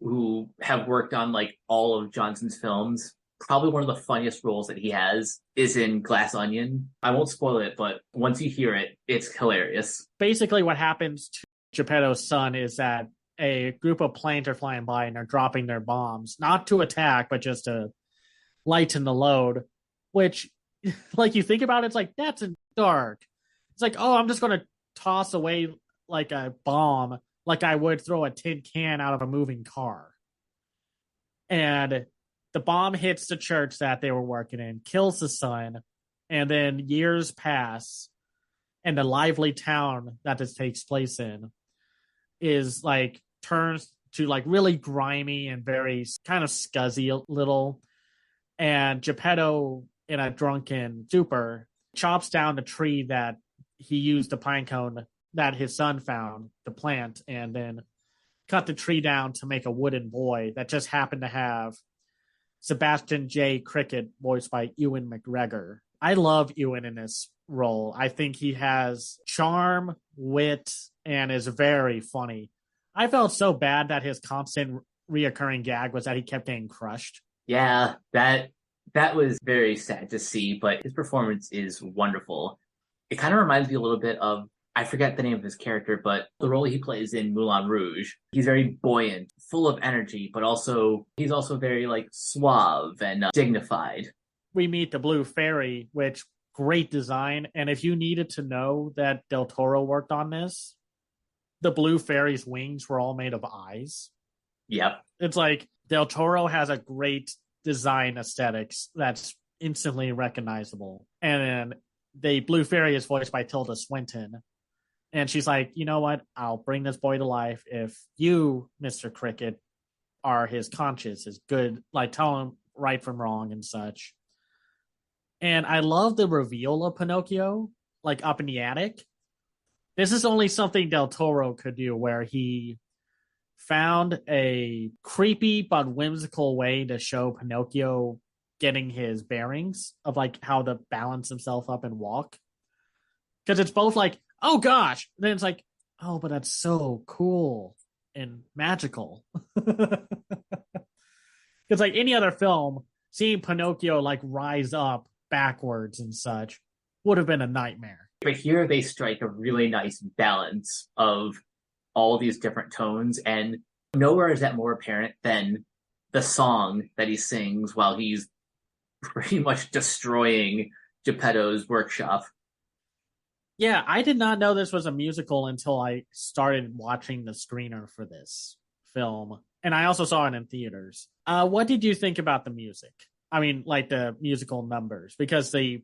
who have worked on like all of Johnson's films. Probably one of the funniest roles that he has is in Glass Onion. I won't spoil it, but once you hear it, it's hilarious. Basically, what happens to Geppetto's son is that a group of planes are flying by and they're dropping their bombs, not to attack, but just to lighten the load, which, like, you think about it, it's like, that's dark. It's like, oh, I'm just going to toss away like a bomb like I would throw a tin can out of a moving car. And the bomb hits the church that they were working in, kills the son, and then years pass, and the lively town that this takes place in is like turns to like really grimy and very kind of scuzzy a little. And Geppetto, in a drunken stupor, chops down the tree that he used the pine cone that his son found to plant, and then cut the tree down to make a wooden boy that just happened to have Sebastian J. Cricket, voiced by Ewan McGregor. I love Ewan in this role. I think he has charm, wit, and is very funny. I felt so bad that his constant reoccurring gag was that he kept getting crushed. Yeah, that was very sad to see, but his performance is wonderful. It kind of reminds me a little bit of, I forget the name of his character, but the role he plays in Moulin Rouge. He's very buoyant, full of energy, but also he's also very like suave and dignified. We meet the Blue Fairy, which great design. And if you needed to know that Del Toro worked on this, the Blue Fairy's wings were all made of eyes. Yep. It's like Del Toro has a great design aesthetics that's instantly recognizable. And then the Blue Fairy is voiced by Tilda Swinton. And she's like, you know what? I'll bring this boy to life if you, Mr. Cricket, are his conscience, his good, like tell him right from wrong and such. And I love the reveal of Pinocchio, like up in the attic. This is only something Del Toro could do, where he found a creepy but whimsical way to show Pinocchio getting his bearings of like how to balance himself up and walk. Because it's both like, oh gosh, then it's like, oh, but that's so cool and magical. Because like any other film, seeing Pinocchio like rise up backwards and such would have been a nightmare. But here they strike a really nice balance of all these different tones, and nowhere is that more apparent than the song that he sings while he's pretty much destroying Geppetto's workshop. Yeah, I did not know this was a musical until I started watching the screener for this film. And I also saw it in theaters. What did you think about the music? I mean, like the musical numbers, because the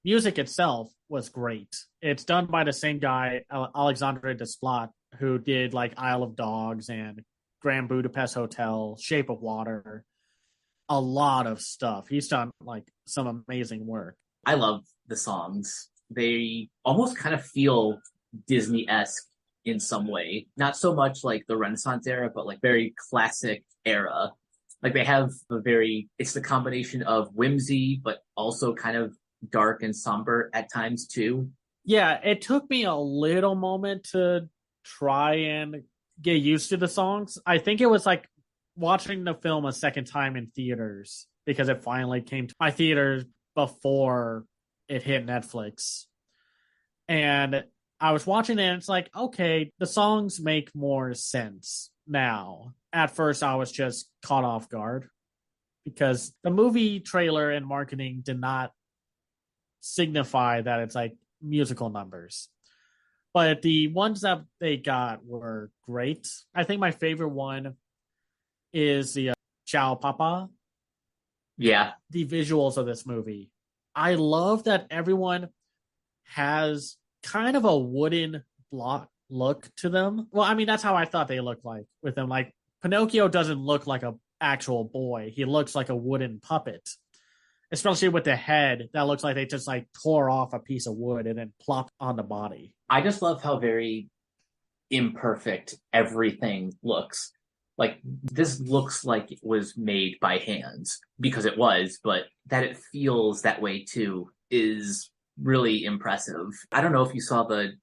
music itself was great. It's done by the same guy, Alexandre Desplat, who did like Isle of Dogs and Grand Budapest Hotel, Shape of Water, a lot of stuff. He's done like some amazing work. I love the songs. They almost kind of feel Disney-esque in some way. Not so much like the Renaissance era, but like very classic era. Like they have it's the combination of whimsy, but also kind of dark and somber at times too. Yeah, it took me a little moment to try and get used to the songs. I think it was like watching the film a second time in theaters because it finally came to my theaters before it hit Netflix. And I was watching it and it's like, okay, the songs make more sense now. At first, I was just caught off guard because the movie trailer and marketing did not signify that it's like musical numbers. But the ones that they got were great. I think my favorite one is the Ciao Papa. Yeah. The visuals of this movie. I love that everyone has kind of a wooden block look to them. Well, I mean, that's how I thought they looked like with them. Like Pinocchio doesn't look like an actual boy. He looks like a wooden puppet, especially with the head that looks like they just like tore off a piece of wood and then plopped on the body. I just love how very imperfect everything looks. Like this looks like it was made by hands because it was, but that it feels that way too is really impressive. I don't know if you saw the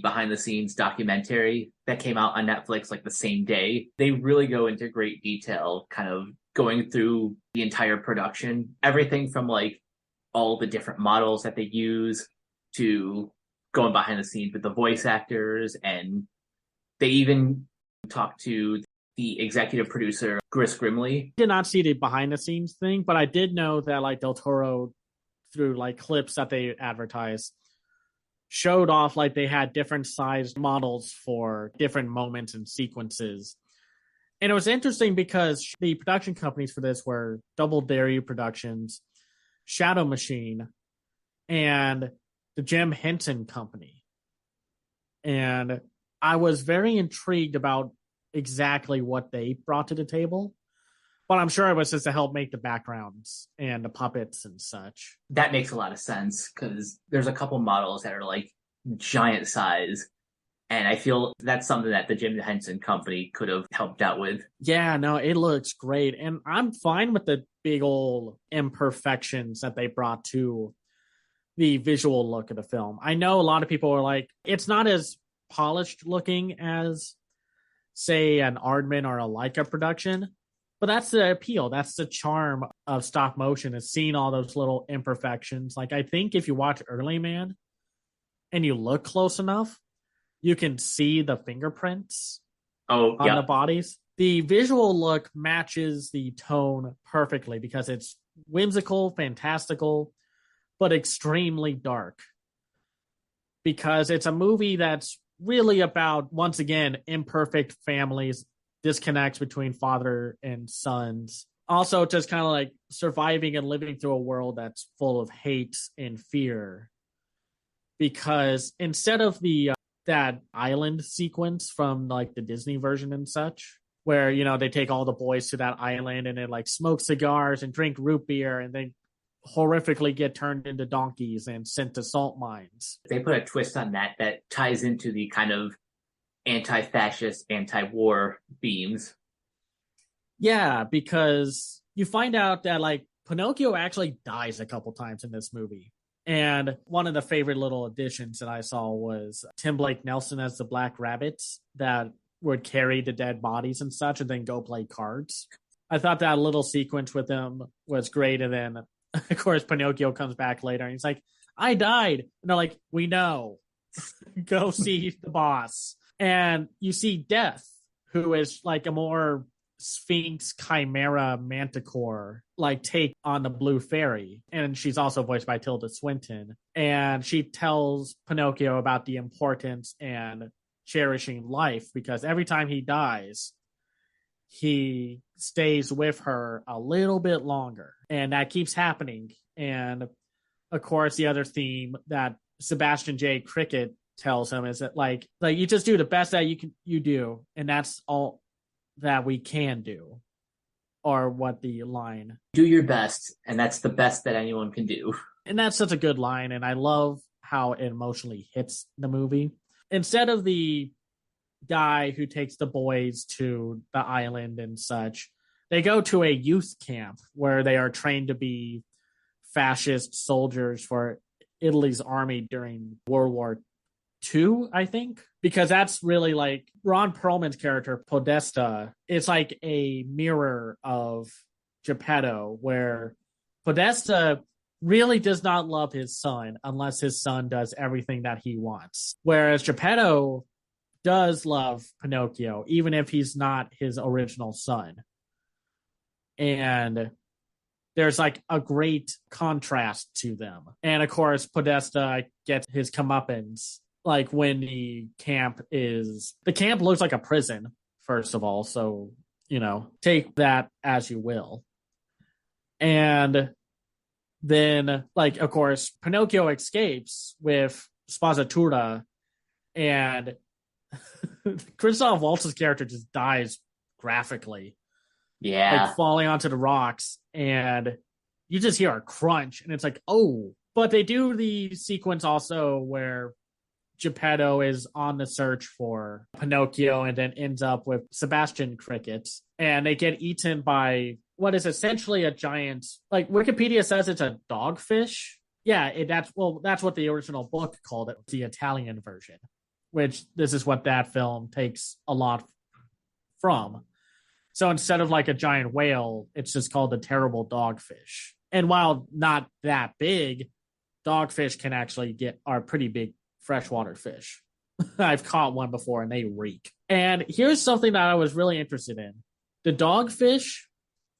behind the scenes documentary that came out on Netflix like the same day. They really go into great detail, kind of going through the entire production, everything from like all the different models that they use to going behind the scenes with the voice actors. And they even talked to the executive producer, Chris Grimley. I did not see the behind the scenes thing, but I did know that like Del Toro, through like clips that they advertised, showed off like they had different sized models for different moments and sequences. And it was interesting because the production companies for this were Double Dare Productions, Shadow Machine, and the Jim Henson Company. And I was very intrigued about exactly what they brought to the table. But I'm sure it was just to help make the backgrounds and the puppets and such. That makes a lot of sense because there's a couple models that are like giant size. And I feel that's something that the Jim Henson Company could have helped out with. Yeah, no, it looks great. And I'm fine with the big old imperfections that they brought to the visual look of the film. I know a lot of people are like, it's not as polished looking as, say, an Aardman or a Leica production. But that's the appeal. That's the charm of stop motion, is seeing all those little imperfections. Like, I think if you watch Early Man and you look close enough, you can see the fingerprints Oh, on the yeah. bodies. The visual look matches the tone perfectly because it's whimsical, fantastical, but extremely dark. Because it's a movie that's really about, once again, imperfect families, disconnects between father and sons. Also, just kind of like surviving and living through a world that's full of hate and fear. Because instead of the that island sequence from like the Disney version and such, where they take all the boys to that island and they like smoke cigars and drink root beer and they horrifically get turned into donkeys and sent to salt mines. They put a twist on that ties into the kind of anti-fascist, anti-war themes. Yeah, because you find out that like Pinocchio actually dies a couple times in this movie. And one of the favorite little additions that I saw was Tim Blake Nelson as the Black Rabbits that would carry the dead bodies and such and then go play cards. I thought that little sequence with him was great. And then, of course, Pinocchio comes back later and he's like, I died. And they're like, we know. Go see the boss. And you see Death, who is like a more Sphinx Chimera Manticore like take on the Blue Fairy, and she's also voiced by Tilda Swinton, and she tells Pinocchio about the importance and cherishing life because every time he dies he stays with her a little bit longer, and that keeps happening. And of course the other theme that Sebastian J. Cricket tells him is that like you just do the best that you do, and that's all that we can do, or what the line, do your best, and that's the best that anyone can do. And that's such a good line, and I love how it emotionally hits the movie. Instead of the guy who takes the boys to the island and such, they go to a youth camp where they are trained to be fascist soldiers for Italy's army during World War II, I think, because that's really like Ron Perlman's character Podesta. It's like a mirror of Geppetto, where Podesta really does not love his son unless his son does everything that he wants, whereas Geppetto does love Pinocchio even if he's not his original son. And there's like a great contrast to them. And of course Podesta gets his comeuppance like when the camp looks like a prison, first of all, so take that as you will. And then like of course Pinocchio escapes with Spazzatura, and Christoph Waltz's character just dies graphically, Yeah. like falling onto the rocks, and you just hear a crunch and it's like, oh. But they do the sequence also where Geppetto is on the search for Pinocchio and then ends up with Sebastian Cricket, and they get eaten by what is essentially a giant, like Wikipedia says it's a dogfish. Yeah, that's what the original book called it, the Italian version, which this is what that film takes a lot from. So instead of like a giant whale, it's just called the terrible dogfish. And while not that big, dogfish can actually are pretty big freshwater fish. I've caught one before and they reek. And here's something that I was really interested in. The dogfish,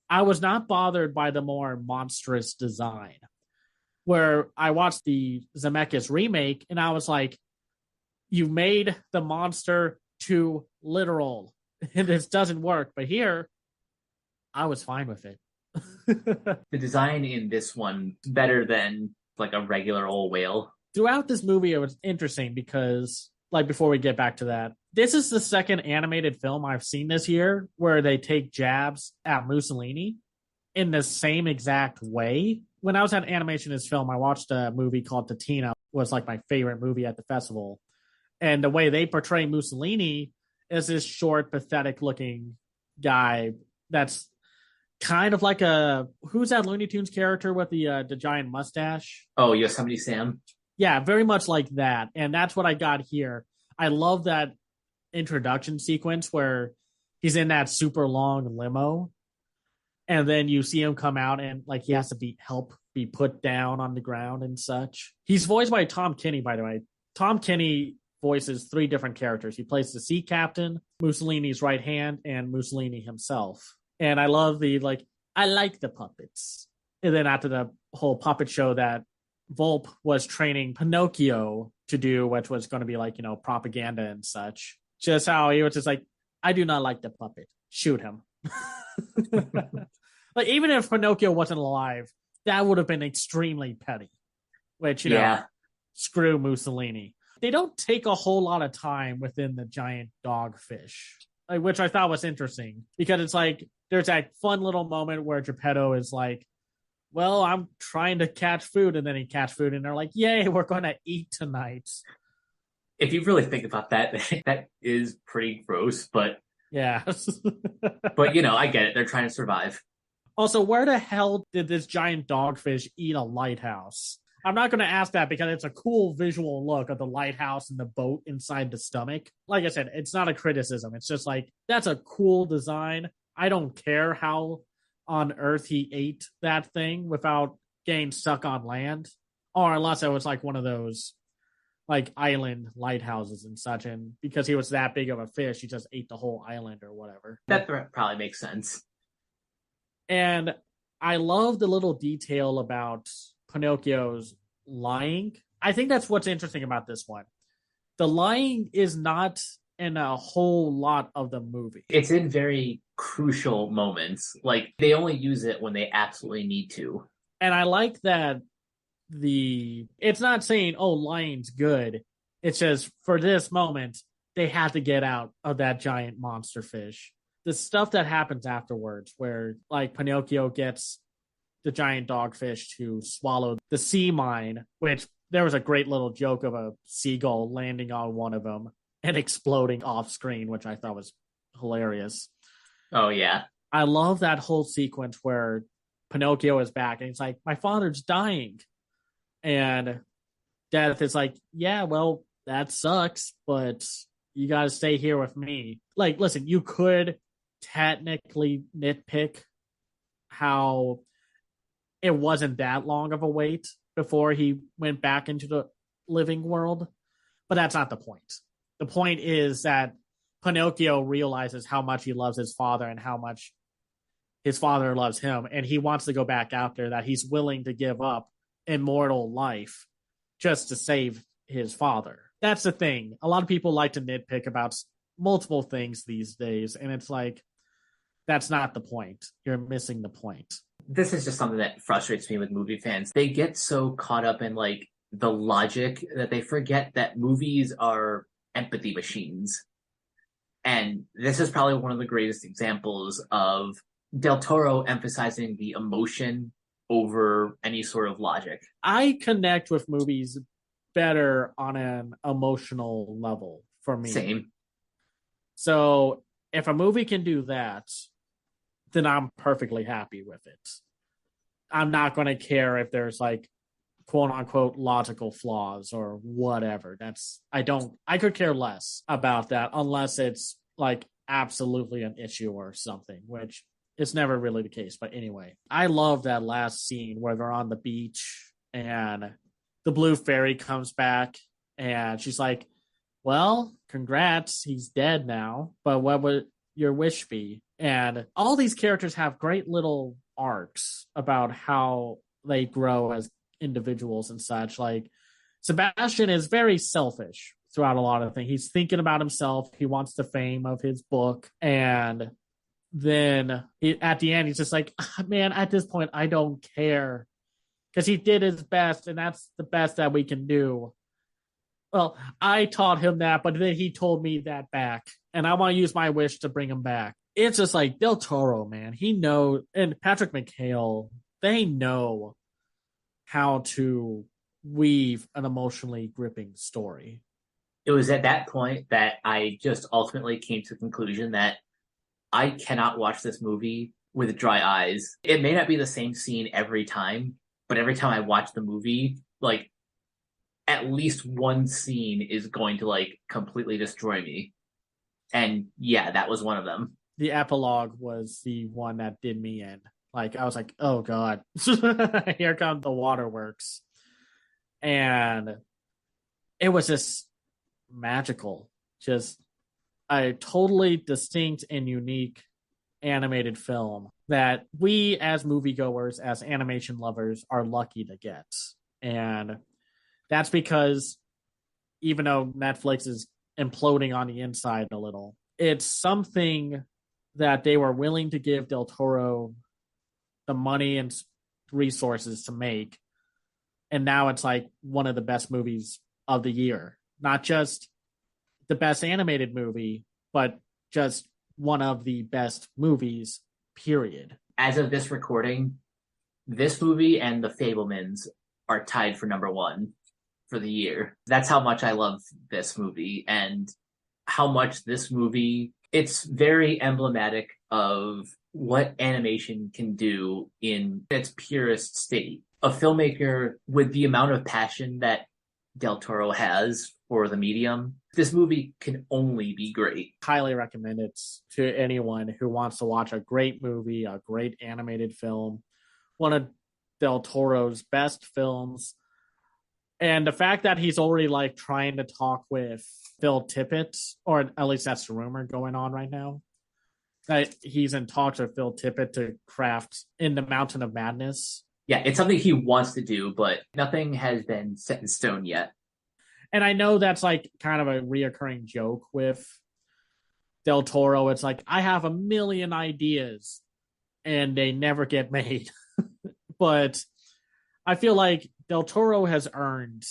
I was not bothered by the more monstrous design. Where I watched the Zemeckis remake and I was like, you made the monster too literal. This doesn't work. But here, I was fine with it. The design in this one better than like a regular old whale. Throughout this movie, it was interesting because, like, before we get back to that, this is the second animated film I've seen this year where they take jabs at Mussolini in the same exact way. When I was at Animation Is Film, I watched a movie called Tatina, was like my favorite movie at the festival. And the way they portray Mussolini is this short, pathetic-looking guy that's kind of like who's that Looney Tunes character with the giant mustache? Oh, Yosemite Sam. Yeah, very much like that. And that's what I got here. I love that introduction sequence where he's in that super long limo And then you see him come out and like he has to be put down on the ground and such. He's voiced by Tom Kenny, by the way. Tom Kenny voices 3 different characters. He plays the sea captain, Mussolini's right hand, and Mussolini himself. And I love I like the puppets. And then after the whole puppet show that Volpe was training Pinocchio to do, which was going to be like, propaganda and such. Just how he was just like, I do not like the puppet. Shoot him. Like, even if Pinocchio wasn't alive, that would have been extremely petty. Which, screw Mussolini. They don't take a whole lot of time within the giant dogfish, which I thought was interesting because it's like there's that fun little moment where Geppetto is like, well, I'm trying to catch food, and then he catch food, and they're like, yay, we're going to eat tonight. If you really think about that, that is pretty gross, but yeah. But, I get it. They're trying to survive. Also, where the hell did this giant dogfish eat a lighthouse? I'm not going to ask that because it's a cool visual look of the lighthouse and the boat inside the stomach. Like I said, it's not a criticism. It's just like, that's a cool design. I don't care how on Earth he ate that thing without getting stuck on land. Or unless it was like one of those like island lighthouses and such. And because he was that big of a fish, he just ate the whole island or whatever. That probably makes sense. And I love the little detail about Pinocchio's lying. I think that's what's interesting about this one. The lying is not in a whole lot of the movie. It's in very crucial moments. Like, they only use it when they absolutely need to. And I like that it's not saying, oh, lying's good. It's just for this moment, they had to get out of that giant monster fish. The stuff that happens afterwards, where like Pinocchio gets the giant dogfish to swallow the sea mine, which there was a great little joke of a seagull landing on one of them and exploding off screen, which I thought was hilarious. Oh, yeah. I love that whole sequence where Pinocchio is back and he's like, my father's dying. And Death is like, yeah, well, that sucks, but you got to stay here with me. Like, listen, you could technically nitpick how it wasn't that long of a wait before he went back into the living world, but that's not the point. The point is that Pinocchio realizes how much he loves his father and how much his father loves him, and he wants to go back out there, that he's willing to give up immortal life just to save his father. That's the thing. A lot of people like to nitpick about multiple things these days, and it's like, that's not the point. You're missing the point. This is just something that frustrates me with movie fans. They get so caught up in like the logic that they forget that movies are empathy machines. And this is probably one of the greatest examples of Del Toro emphasizing the emotion over any sort of logic. I connect with movies better on an emotional level for me. Same. So if a movie can do that, then I'm perfectly happy with it. I'm not going to care if there's like quote unquote logical flaws or whatever. I could care less about that unless it's like absolutely an issue or something, which is never really the case. But anyway, I love that last scene where they're on the beach and the blue fairy comes back and she's like, well, congrats, he's dead now, but what would your wish be? And all these characters have great little arcs about how they grow as individuals and such. Like, Sebastian is very selfish throughout a lot of things. He's thinking about himself. He wants the fame of his book. And then at the end, he's just like, man, at this point, I don't care. Because he did his best, and that's the best that we can do. Well, I taught him that, but then he told me that back. And I want to use my wish to bring him back. It's just like Del Toro, man. He knows, and Patrick McHale, they know how to weave an emotionally gripping story. It was at that point that I just ultimately came to the conclusion that I cannot watch this movie with dry eyes. It may not be the same scene every time, but every time I watch the movie, like, at least one scene is going to like completely destroy me. And yeah, that was one of them. The epilogue was the one that did me in. Like I was like, oh god, here come the waterworks, and it was just magical, just a totally distinct and unique animated film that we as moviegoers, as animation lovers, are lucky to get. And that's because even though Netflix is imploding on the inside a little, it's something that they were willing to give Del Toro the money and resources to make. And now it's like one of the best movies of the year. Not just the best animated movie, but just one of the best movies, period. As of this recording, this movie and The Fabelmans are tied for number one for the year. That's how much I love this movie and how much this movie, it's very emblematic of what animation can do in its purest state. A filmmaker with the amount of passion that Del Toro has for the medium, this movie can only be great. Highly recommend it to anyone who wants to watch a great movie, a great animated film, one of Del Toro's best films. And the fact that he's already like trying to talk with Phil Tippett, or at least that's the rumor going on right now, that he's in talks with Phil Tippett to craft In the Mountain of Madness. Yeah, it's something he wants to do, but nothing has been set in stone yet. And I know that's like kind of a reoccurring joke with Del Toro. It's like, I have a million ideas and they never get made. But I feel like Del Toro has earned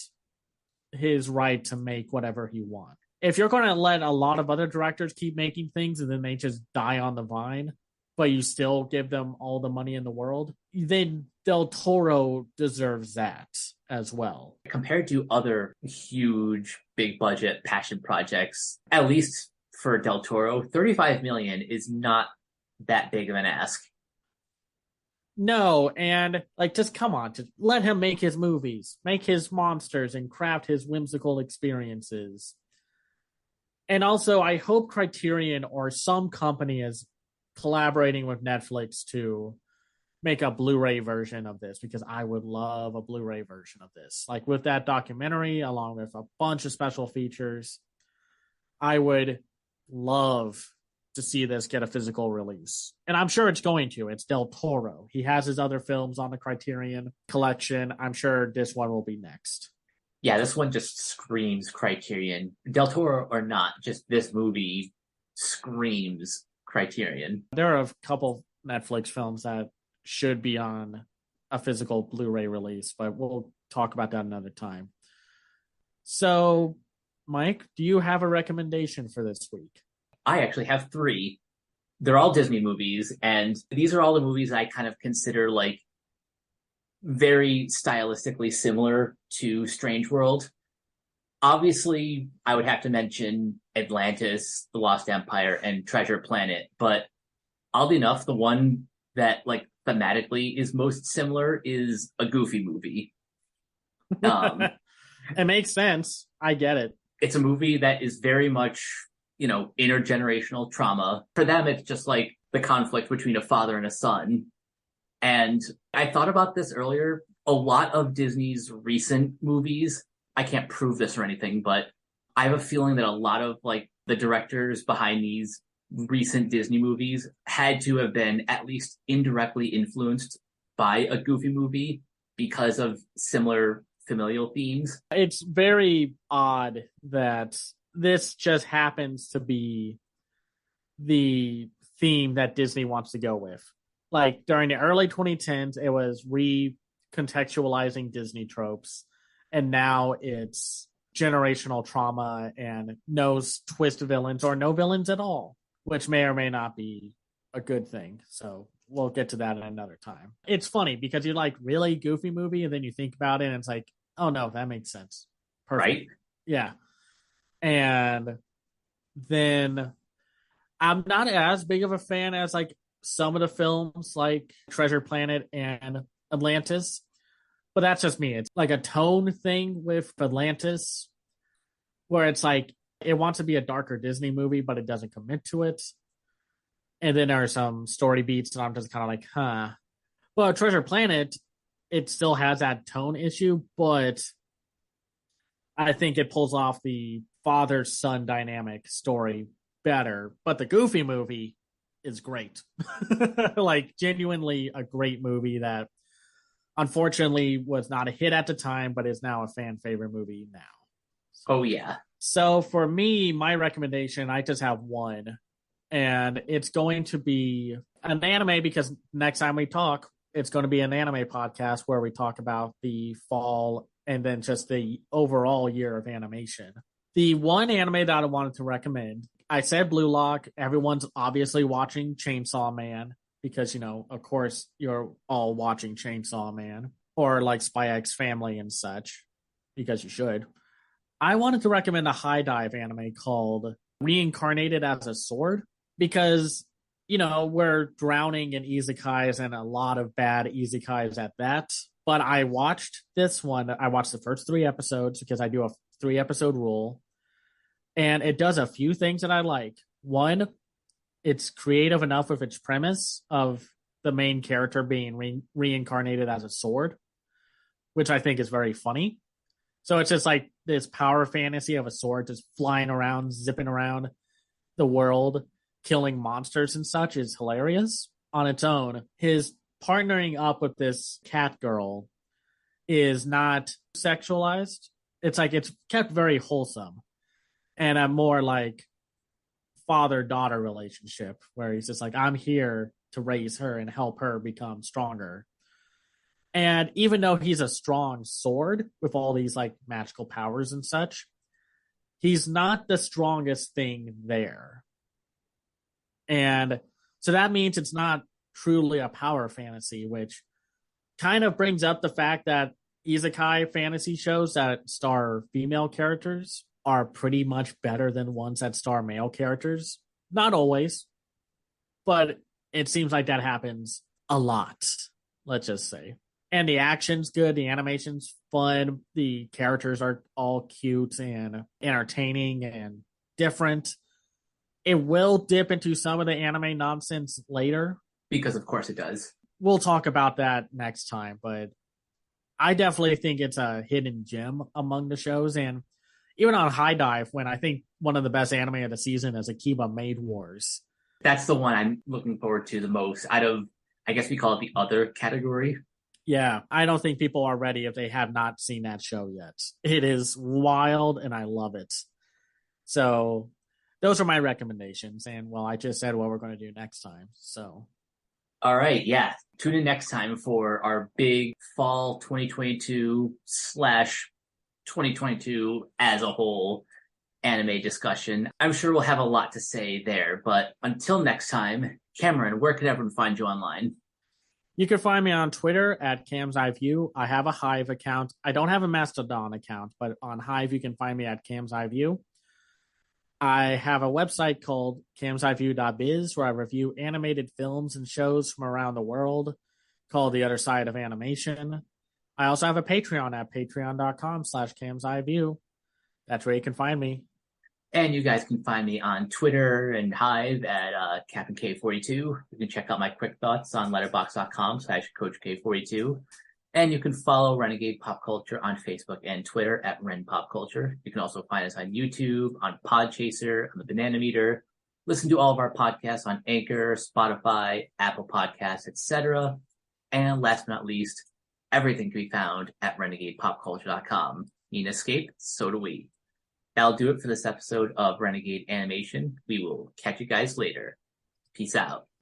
his right to make whatever he wants. If you're going to let a lot of other directors keep making things and then they just die on the vine, but you still give them all the money in the world, then Del Toro deserves that as well. Compared to other huge, big budget passion projects, at least for Del Toro, 35 million is not that big of an ask. No, and like, just come on, just let him make his movies, make his monsters, and craft his whimsical experiences. And also, I hope Criterion or some company is collaborating with Netflix to make a Blu-ray version of this, because I would love a Blu-ray version of this. Like with that documentary, along with a bunch of special features, I would love to see this get a physical release. And I'm sure it's going to. It's Del Toro. He has his other films on the Criterion collection. I'm sure this one will be next. Yeah, this one just screams Criterion. Del Toro or not, just this movie screams Criterion. There are a couple Netflix films that should be on a physical Blu-ray release, but we'll talk about that another time. So, Mike, do you have a recommendation for this week? I actually have three. They're all Disney movies, and these are all the movies I kind of consider like very stylistically similar to Strange World. Obviously, I would have to mention Atlantis, The Lost Empire, and Treasure Planet, but oddly enough, the one that like thematically is most similar is a Goofy movie. It makes sense. I get it. It's a movie that is very much, intergenerational trauma. For them, it's just like the conflict between a father and a son. And I thought about this earlier. A lot of Disney's recent movies, I can't prove this or anything, but I have a feeling that a lot of like the directors behind these recent Disney movies had to have been at least indirectly influenced by a Goofy movie because of similar familial themes. It's very odd that this just happens to be the theme that Disney wants to go with. Like during the early 2010s, it was recontextualizing Disney tropes, and now it's generational trauma and no twist villains or no villains at all, which may or may not be a good thing. So we'll get to that at another time. It's funny because you're like, really, Goofy movie? And then you think about it and it's like, oh no, that makes sense. Perfect. Right? Yeah. And then I'm not as big of a fan as like some of the films like Treasure Planet and Atlantis, but that's just me. It's like a tone thing with Atlantis where it's like it wants to be a darker Disney movie, but it doesn't commit to it. And then there are some story beats and I'm just kind of like, huh. But Treasure Planet, it still has that tone issue, but I think it pulls off the father son dynamic story better. But the Goofy movie is great. Like, genuinely a great movie that unfortunately was not a hit at the time, but is now a fan favorite movie now. Oh, yeah. So for me, my recommendation, I just have one, and it's going to be an anime because next time we talk, it's going to be an anime podcast where we talk about the fall and then just the overall year of animation. The one anime that I wanted to recommend, I said Blue Lock. Everyone's obviously watching Chainsaw Man because, you know, of course, you're all watching Chainsaw Man or like Spy X Family and such because you should. I wanted to recommend a high dive anime called Reincarnated as a Sword because, you know, we're drowning in isekais and a lot of bad isekais at that. But I watched this one. I watched the first 3 episodes because I do a 3 episode rule. And it does a few things that I like. One, it's creative enough with its premise of the main character being reincarnated as a sword, which I think is very funny. So it's just like this power fantasy of a sword just flying around, zipping around the world, killing monsters and such is hilarious on its own. His partnering up with this cat girl is not sexualized. It's like it's kept very wholesome and a more like father-daughter relationship where he's just like, I'm here to raise her and help her become stronger. And even though he's a strong sword with all these like magical powers and such, he's not the strongest thing there. And so that means it's not truly a power fantasy, which kind of brings up the fact that isekai fantasy shows that star female characters are pretty much better than ones that star male characters. Not always, but it seems like that happens a lot, let's just say. And the action's good, the animation's fun, the characters are all cute and entertaining and different. It will dip into some of the anime nonsense later. Because of course it does. We'll talk about that next time, but I definitely think it's a hidden gem among the shows. And even on High Dive, when I think one of the best anime of the season is Akiba Maid Wars. That's the one I'm looking forward to the most out of, I guess we call it the other category. Yeah, I don't think people are ready if they have not seen that show yet. It is wild and I love it. So those are my recommendations. And well, I just said what we're going to do next time. So. All right. Yeah. Tune in next time for our big fall 2022 slash 2022 as a whole anime discussion. I'm sure we'll have a lot to say there. But until next time, Cameron, where can everyone find you online? You can find me on Twitter at Cam's Eye View. I have a Hive account. I don't have a Mastodon account, but on Hive, you can find me at Cam's Eye View. I have a website called camseyeview.biz where I review animated films and shows from around the world called The Other Side of Animation. I also have a Patreon at patreon.com/camseyeview. That's where you can find me. And you guys can find me on Twitter and Hive at CaptainK42. You can check out my quick thoughts on letterboxd.com/CoachK42. And you can follow Renegade Pop Culture on Facebook and Twitter at Ren Pop Culture. You can also find us on YouTube, on Podchaser, on the Banana Meter. Listen to all of our podcasts on Anchor, Spotify, Apple Podcasts, etc. And last but not least, everything can be found at RenegadePopCulture.com. Need an escape? So do we. That'll do it for this episode of Renegade Animation. We will catch you guys later. Peace out.